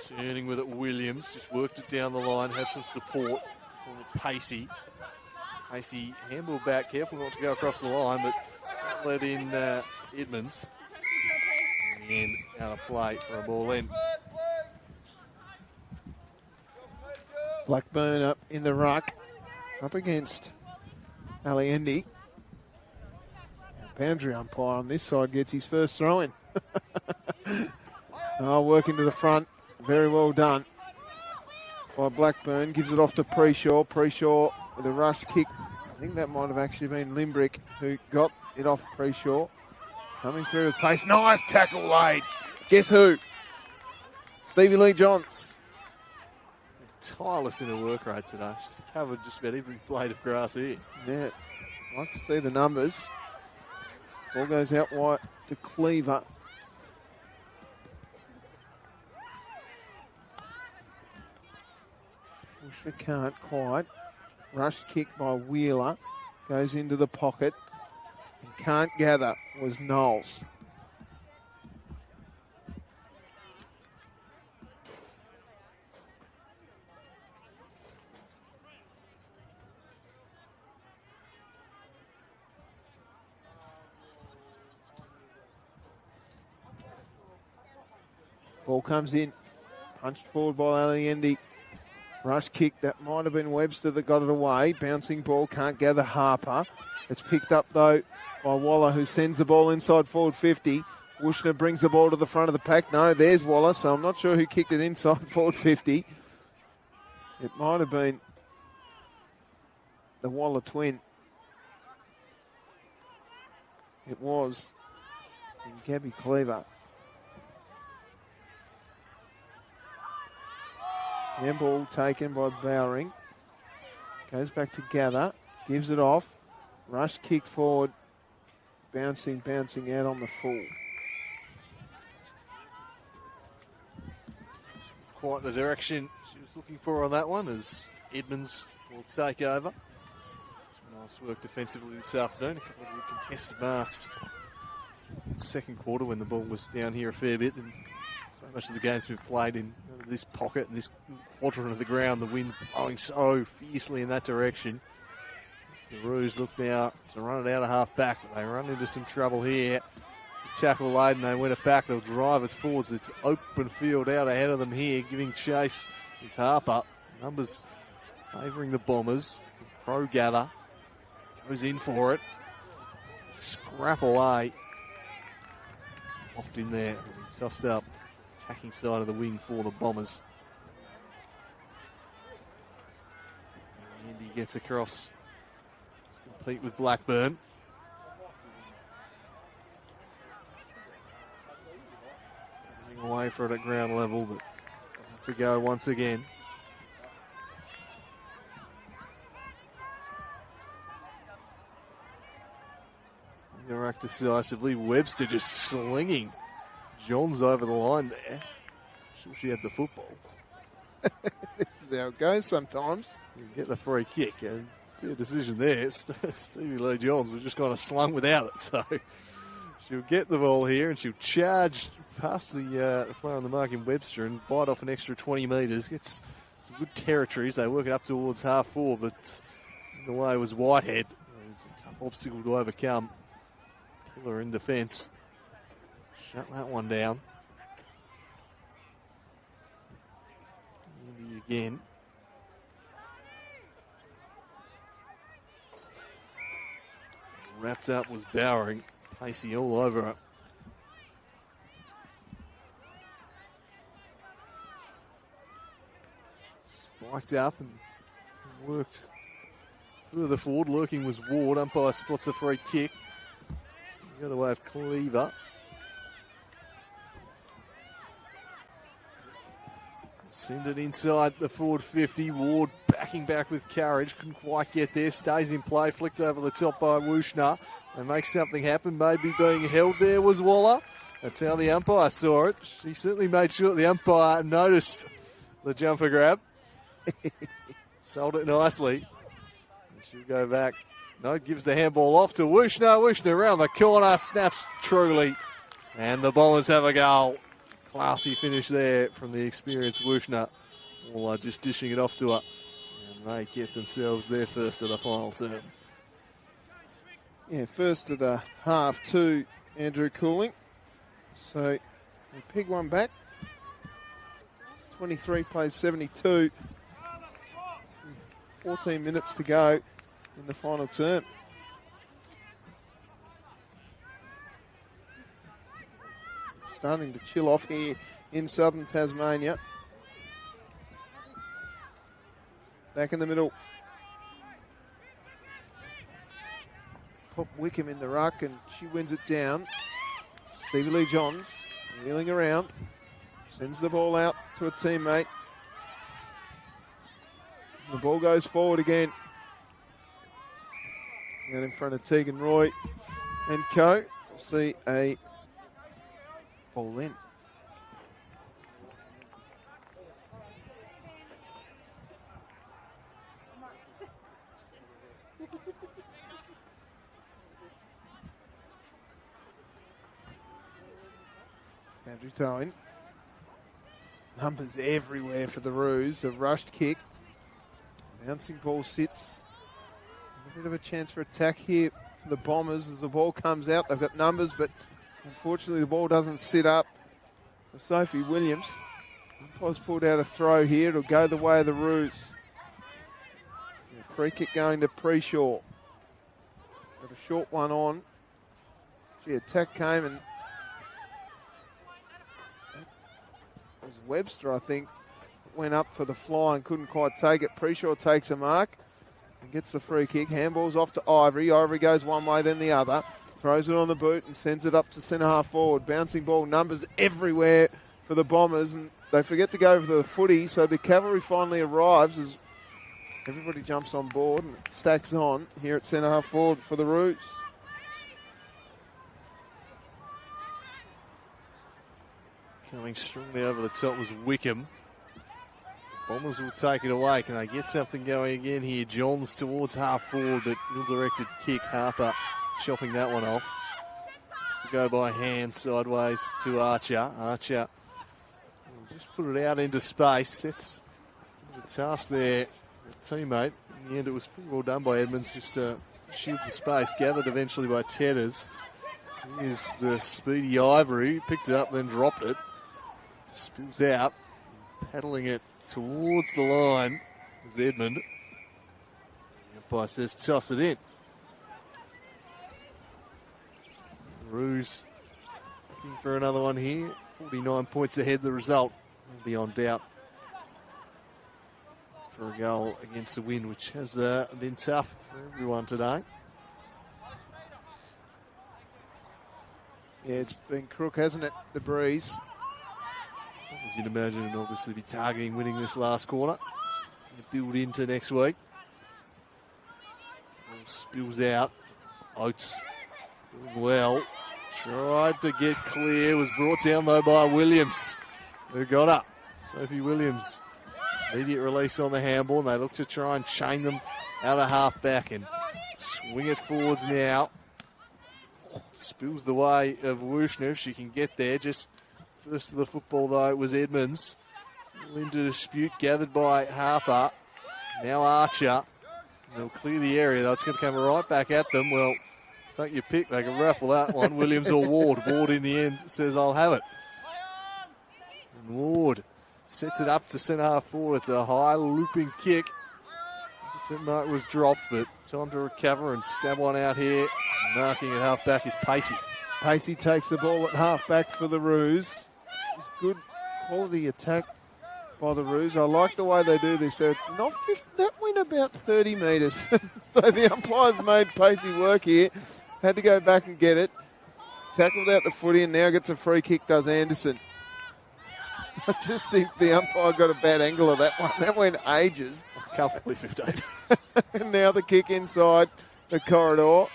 Turning with it, Williams, just worked it down the line, had some support from Pacey. Pacey handball back, careful not to go across the line, but let in Edmonds. And out of play for a ball in. Blackburn up in the ruck, up against Alliendi. Boundary umpire on this side gets his first throw-in. Working to the front, very well done by Blackburn. Gives it off to Preshaw. Preshaw with a rush kick. I think that might have actually been Limbrick who got it off Preshaw. Coming through with pace. Nice tackle laid. Guess who? Stevie Lee Johns. Tireless in her work rate today. She's covered just about every blade of grass here. Yeah, like to see the numbers. Ball goes out wide to Cleaver. Bushra can't quite. Rush kick by Wheeler. Goes into the pocket. And can't gather was Knowles. Ball comes in. Punched forward by Alliendi. Rush kick. That might have been Webster that got it away. Bouncing ball. Can't gather Harper. It's picked up, though, by Waller, who sends the ball inside forward 50. Wushner brings the ball to the front of the pack. No, there's Waller, so I'm not sure who kicked it inside forward 50. It might have been the Waller twin. It was in Gabby Cleaver. Handball taken by Bowring. Goes back to Gather. Gives it off. Rush kick forward. Bouncing out on the full. Quite the direction she was looking for on that one as Edmonds will take over. Some nice work defensively this afternoon. A couple of good contested marks in the second quarter when the ball was down here a fair bit. And so much of the game's been played in this pocket and this quadrant of the ground, the wind blowing so fiercely in that direction. As the Ruse look now to run it out of half back, but they run into some trouble here. Tackle late and they win it back. They'll drive it forwards. It's open field out ahead of them here. Giving chase is Harper. Numbers favouring the Bombers. Pro gather. Goes in for it. Scrap away. Locked in there. Tossed up. Attacking side of the wing for the Bombers. And Andy gets across. It's complete with Blackburn. Away for it at ground level, but they'll have to go once again. Interact decisively. Webster just slinging Johns over the line there. Sure, she had the football. This is how it goes sometimes. You get the free kick. Fair decision there. Stevie Lee Johns was just kind of slung without it, so she'll get the ball here and she'll charge past the player on the mark in Webster and bite off an extra 20 metres. Gets some good territories. They work it up towards half forward, but in the way was Whitehead. It was a tough obstacle to overcome. Pillar in defence. Shut that one down. Andy again. Wrapped up was Bowering. Pacey all over it. Spiked up and worked further forward. Lurking was Ward. Umpire spots a free kick. The other way of Cleaver. Send it inside the forward 50. Ward backing back with courage. Couldn't quite get there. Stays in play. Flicked over the top by Wushner. And makes something happen. Maybe being held there was Waller. That's how the umpire saw it. She certainly made sure the umpire noticed the jumper grab. Sold it nicely. And she'll go back. No, gives the handball off to Wushner. Wushner around the corner. Snaps truly. And the Bombers have a goal. Classy finish there from the experienced Wushner. All just dishing it off to her. And they get themselves their first of the final term. Yeah, first of the half to Andrew Cooling. So they pig one back. 23 plays 72. 14 minutes to go in the final term. Starting to chill off here in southern Tasmania. Back in the middle. Pop Wickham in the ruck and she wins it down. Stevie Lee Johns wheeling around. Sends the ball out to a teammate. The ball goes forward again. And in front of Tegan Roy and co. We'll see a ball in. Andrew throwing. Numbers everywhere for the Ruse. A rushed kick. Bouncing ball sits. A bit of a chance for attack here for the Bombers as the ball comes out. They've got numbers, but unfortunately the ball doesn't sit up for Sophie Williams. Umpire's pulled out a throw here. It'll go the way of the Ruse. Free kick going to Preshaw. Got a short one on. Gee, attack came and it was Webster, I think, went up for the fly and couldn't quite take it. Preshaw takes a mark and gets the free kick. Handball's off to Ivory. Ivory goes one way, then the other. Throws it on the boot and sends it up to centre half forward. Bouncing ball, numbers everywhere for the Bombers, and they forget to go for the footy, so the cavalry finally arrives as everybody jumps on board and it stacks on here at centre half forward for the Ruse. Coming strongly over the top was Wickham. Bombers will take it away. Can they get something going again here? Johns towards half forward, but ill-directed kick. Harper chopping that one off. Just to go by hand sideways to Archer. Archer will just put it out into space. That's the task there. Teammate. In the end, it was pretty well done by Edmonds just to shield the space. Gathered eventually by Tedders. Here's the speedy Ivory. Picked it up, then dropped it. Spills out. Paddling it towards the line was Edmund. The umpire says toss it in. Ruse looking for another one here. 49 points ahead the result. Beyond doubt for a goal against the win, which has been tough for everyone today. Yeah, it's been crook, hasn't it, the breeze? As you'd imagine, and obviously be targeting winning this last quarter. Build into next week. Spills out. Oates doing well. Tried to get clear. Was brought down though by Williams, who got up. Sophie Williams. Immediate release on the handball. And they look to try and chain them out of half back and swing it forwards now. Spills the way of Wushner if she can get there. Just first to the football though, it was Edmonds. Into dispute, gathered by Harper. Now Archer. They'll clear the area though. It's going to come right back at them. Well, take your pick. They can raffle that one. Williams or Ward. Ward in the end says, I'll have it. And Ward sets it up to centre half forward. It's a high looping kick. Just that night was dropped, but time to recover and stab one out here. Marking at half back is Pacey. Pacey takes the ball at half back for the Ruse. It's good quality attack by the Ruse. I like the way they do this. They're not 50, that went about 30 metres. So the umpires made Pacey work here. Had to go back and get it. Tackled out the footy and now gets a free kick, does Anderson. I just think the umpire got a bad angle of that one. That went ages. Comfortably 15. And now the kick inside the corridor.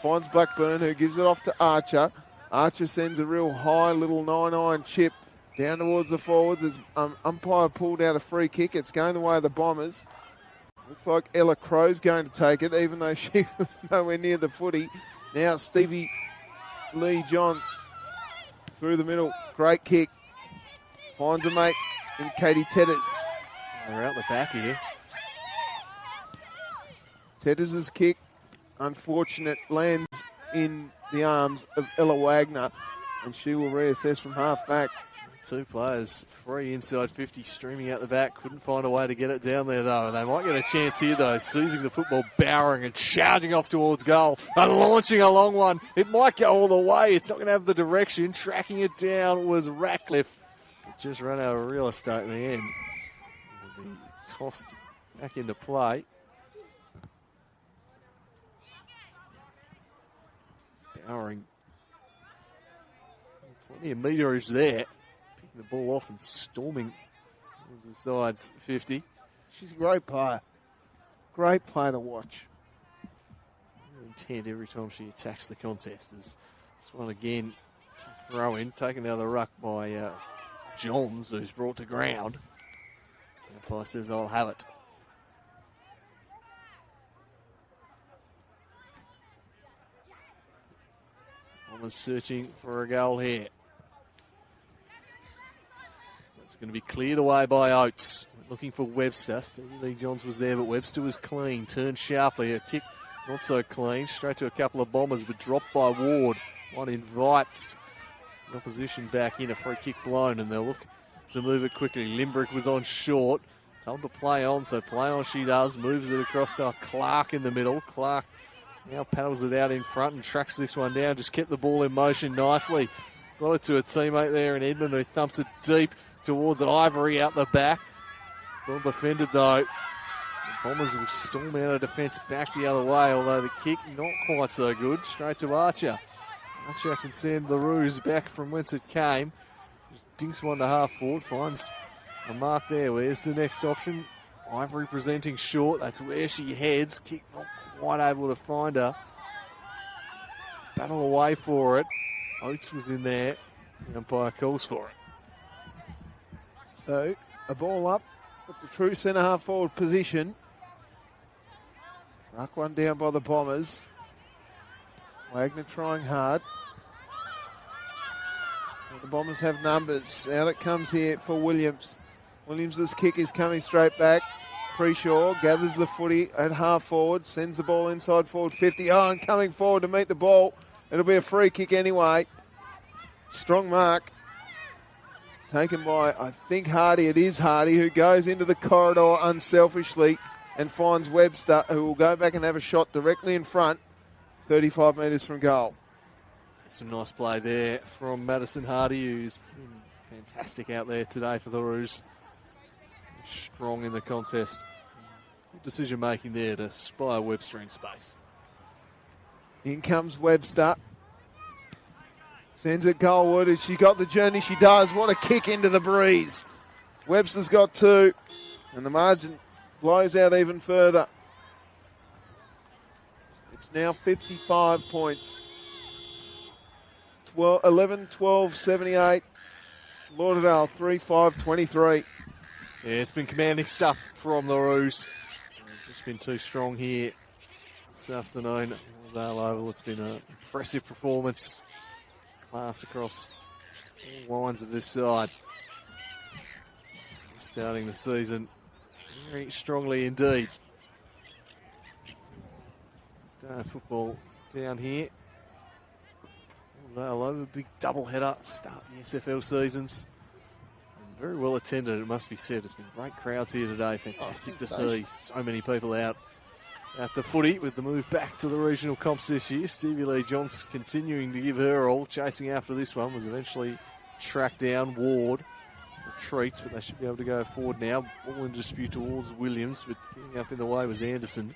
Finds Blackburn, who gives it off to Archer. Archer sends a real high little 9-iron chip down towards the forwards as umpire pulled out a free kick. It's going the way of the Bombers. Looks like Ella Crow's going to take it, even though she was nowhere near the footy. Now Stevie Lee Johns through the middle. Great kick. Finds a mate in Katie Tedders. They're out the back here. Tedders' kick, unfortunate, lands in the arms of Ella Wagner, and she will reassess from half back. Two players free inside 50, streaming out the back. Couldn't find a way to get it down there, though. They might get a chance here, though. Seizing the football, bowering and charging off towards goal. And launching a long one. It might go all the way. It's not going to have the direction. Tracking it down was Ratcliffe. It just ran out of real estate in the end. It'll be tossed back into play. Bowering. Plenty of meterage there. The ball off and storming towards the sides 50. She's a great player. Great player to watch. Intent every time she attacks the contest. As this one again, tough throw in, taken out of the ruck by Johns, who's brought to ground. The umpire says, I'll have it. Bombers searching for a goal here. It's going to be cleared away by Oates. Looking for Webster. Stevie Lee Johns was there, but Webster was clean. Turned sharply. A kick not so clean. Straight to a couple of Bombers, but dropped by Ward. One invites The opposition back in, a free kick blown, and they'll look to move it quickly. Limbrick was on short. Told to play on, so play on she does. Moves it across to Clark in the middle. Clark now paddles it out in front and tracks this one down. Just kept the ball in motion nicely. Got it to a teammate there in Edmund, who thumps it deep towards Ivory out the back. Well defended though. The Bombers will storm out of defence back the other way, although the kick not quite so good. Straight to Archer. Archer can send the Ruse back from whence it came. Just dinks one to half forward, finds a mark there. Where's the next option? Ivory presenting short. That's where she heads. Kick not quite able to find her. Battle away for it. Oates was in there. The umpire calls for it. So a ball up at the true centre half forward position. Ruck one down by the Bombers. Wagner trying hard. And the Bombers have numbers. Out it comes here for Williams. Williams' kick is coming straight back. Preshaw gathers the footy at half forward, sends the ball inside forward 50. Oh, and coming forward to meet the ball. It'll be a free kick anyway. Strong mark. Taken by, I think, Hardy. It is Hardy who goes into the corridor unselfishly and finds Webster, who will go back and have a shot directly in front, 35 metres from goal. Some nice play there from Madison Hardy, who's been fantastic out there today for the Ruse. Strong in the contest. Good decision making there to spy Webster in space. In comes Webster. Sends it goalward. Has she got the journey? She does. What a kick into the breeze. Webster's got two. And the margin blows out even further. It's now 55 points. 11-12-78. Lauderdale 3-5-23. Yeah, it's been commanding stuff from the Ruse. Just been too strong here this afternoon. Lauderdale Oval, it's been an impressive performance. Class across all lines of this side. Starting the season very strongly indeed. Football down here. Lauderdale Oval, big double header. Start the SFL seasons. Very well attended, it must be said. It's been great crowds here today. Fantastic to see so many people out at the footy with the move back to the regional comps this year. Stevie Lee Johnson continuing to give her all. Chasing after this one, was eventually tracked down. Ward retreats, but they should be able to go forward now. Ball in dispute towards Williams, but getting up in the way was Anderson.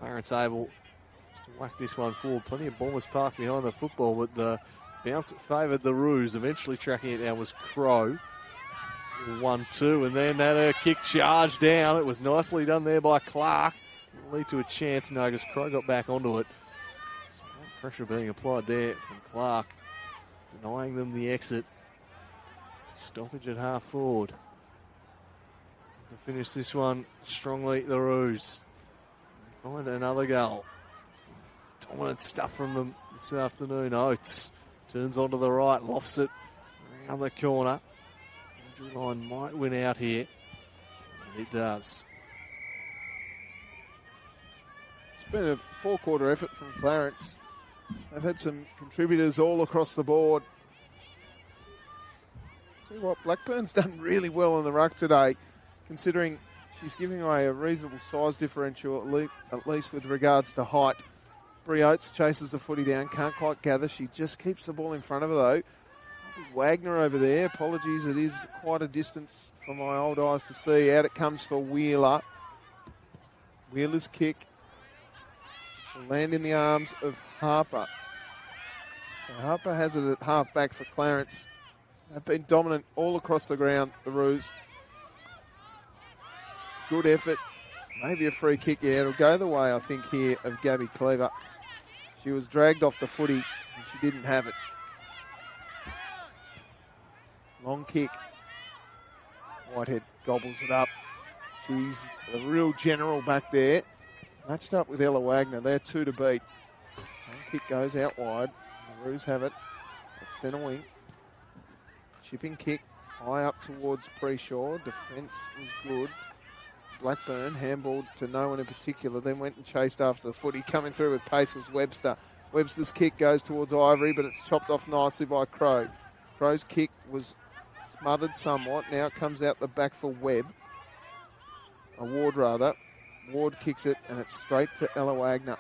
Clarence able to whack this one forward. Plenty of Bombers parked behind the football, but the bounce that favoured the Ruse. Eventually tracking it down was Crow. 1-2, and then had a kick charge down. It was nicely done there by Clark. It'll lead to a chance. No, because Crow got back onto it. Some pressure being applied there from Clark, denying them the exit. Stoppage at half forward. To finish this one strongly, the Ruse. Find another goal. Dominant stuff from them this afternoon. Oates turns onto the right, lofts it around the corner. Boundary line might win out here, and it does. It's been a four-quarter effort from Clarence. They've had some contributors all across the board. Tell you what, Blackburn's done really well in the ruck today, considering she's giving away a reasonable size differential, at least with regards to height. Brie Oates chases the footy down, can't quite gather. She just keeps the ball in front of her, though. Wagner over there. Apologies, it is quite a distance for my old eyes to see. Out it comes for Wheeler. Wheeler's kick will land in the arms of Harper. So Harper has it at half back for Clarence. They've been dominant all across the ground, the Ruse. Good effort. Maybe a free kick. Yeah, it'll go the way, I think, here of Gabby Cleaver. She was dragged off the footy and she didn't have it. Long kick. Whitehead gobbles it up. She's a real general back there. Matched up with Ella Wagner. They're two to beat. Long kick goes out wide. The Ruse have it at centre wing. Chipping kick high up towards Preshaw. Defence was good. Blackburn handballed to no one in particular, then went and chased after the footy. Coming through with pace was Webster. Webster's kick goes towards Ivory, but it's chopped off nicely by Crow. Crow's kick was smothered somewhat. Now it comes out the back for Webb. Ward, rather. Ward kicks it, and it's straight to Ella Wagner.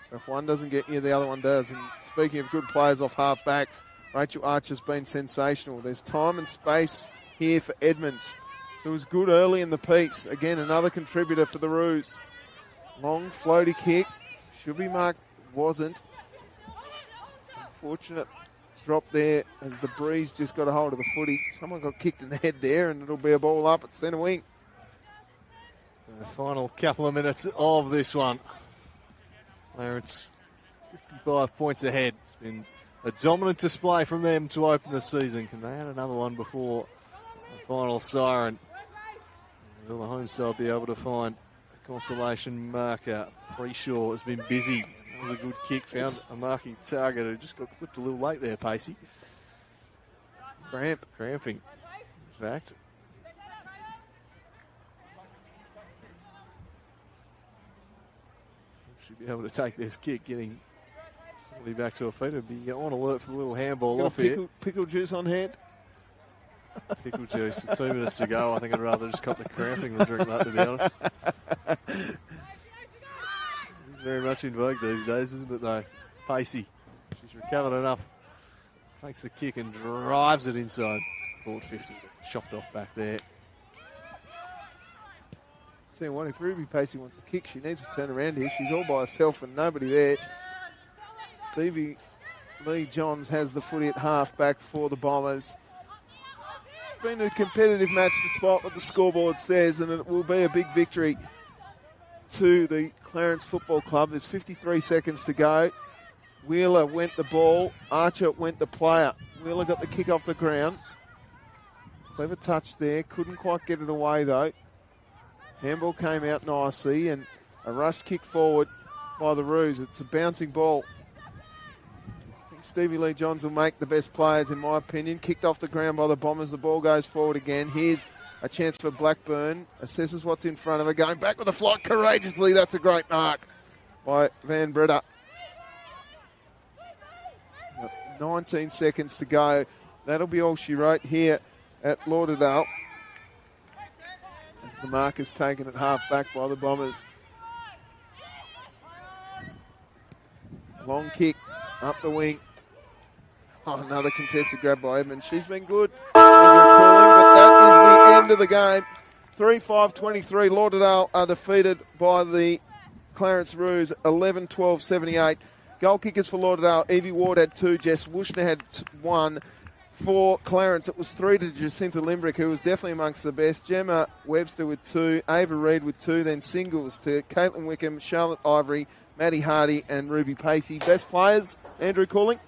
So if one doesn't get you, the other one does. And speaking of good players off half-back, Rachel Archer's been sensational. There's time and space here for Edmonds, who was good early in the piece. Again, another contributor for the Ruse. Long floaty kick. Should be marked. Wasn't. Unfortunate drop there as the breeze just got a hold of the footy. Someone got kicked in the head there, and it'll be a ball up at centre wing. The final couple of minutes of this one. Clarence 55 points ahead. It's been a dominant display from them to open the season. Can they add another one before the final siren? Will the home side be able to find a consolation marker? Preshaw has been busy. That was a good kick. Found a marking target who just got clipped a little late there, Pacey. Cramping, in fact. Should be able to take this kick, getting somebody back to her feet. It'd be on alert for the little handball off here. Pickle juice on hand. Pickle juice. 2 minutes to go. I think I'd rather just cop the cramping than drink that, to be honest. It's very much in vogue these days, isn't it, though? Pacey. She's recovered enough. Takes the kick and drives it inside. Forward 50. Chopped off back there. Tell you what, if Ruby Pacey wants a kick, she needs to turn around here. She's all by herself and nobody there. Stevie Lee Johns has the footy at half back for the Bombers. It's been a competitive match despite what the scoreboard says, and it will be a big victory to the Clarence Football Club. There's 53 seconds to go. Wheeler went the ball. Archer went the player. Wheeler got the kick off the ground. Clever touch there. Couldn't quite get it away though. Handball came out nicely and a rush kick forward by the Ruse. It's a bouncing ball. I think Stevie Lee Johns will make the best players in my opinion. Kicked off the ground by the Bombers. The ball goes forward again. Here's a chance for Blackburn. Assesses what's in front of her. Going back with the flight courageously. That's a great mark by Van Breda. 19 seconds to go. That'll be all she wrote here at Lauderdale. As the mark is taken at half back by the Bombers. Long kick up the wing. Oh, another contested grab by Edmonds. She's been good. But that is the end of the game. 3-5-23. Lauderdale are defeated by the Clarence Ruse 11-12-78. Goal kickers for Lauderdale. Evie Ward had 2. Jess Wushner had 1. For Clarence, it was 3 to Jacinta Limbrick, who was definitely amongst the best. Gemma Webster with 2. Ava Reid with 2. Then singles to Caitlin Wickham, Charlotte Ivory, Maddie Hardy and Ruby Pacey. Best players, Andrew Calling?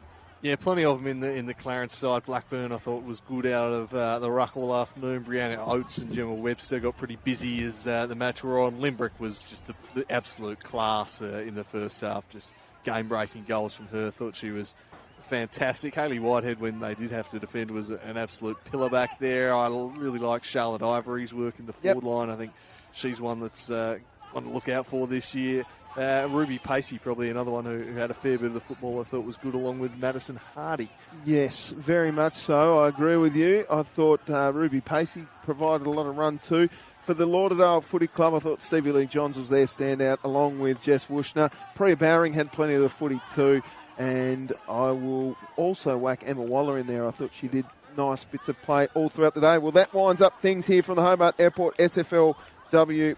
Yeah, plenty of them in the Clarence side. Blackburn, I thought, was good out of the ruck all afternoon. Brianna Oates and Gemma Webster got pretty busy as the match wore on. Limbrick was just the absolute class in the first half. Just game-breaking goals from her. Thought she was fantastic. Hayley Whitehead, when they did have to defend, was an absolute pillar back there. I really like Charlotte Ivory's work in the forward line. I think she's one that's one to look out for this year. Ruby Pacey, probably another one who had a fair bit of the football I thought was good, along with Madison Hardy. Yes, very much so. I agree with you. I thought Ruby Pacey provided a lot of run too. For the Lauderdale Footy Club, I thought Stevie Lee Johns was their standout, along with Jess Wushner. Priya Bowring had plenty of the footy too. And I will also whack Emma Waller in there. I thought she did nice bits of play all throughout the day. Well, that winds up things here from the Hobart Airport SFLW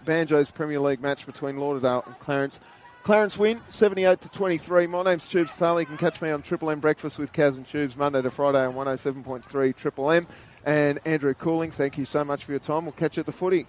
Banjo's Premier League match between Lauderdale and Clarence. Clarence win, 78-23. My name's Tubes Taylor. You can catch me on Triple M Breakfast with Kaz and Tubes Monday to Friday on 107.3 Triple M. And Andrew Cooling, thank you so much for your time. We'll catch you at the footy.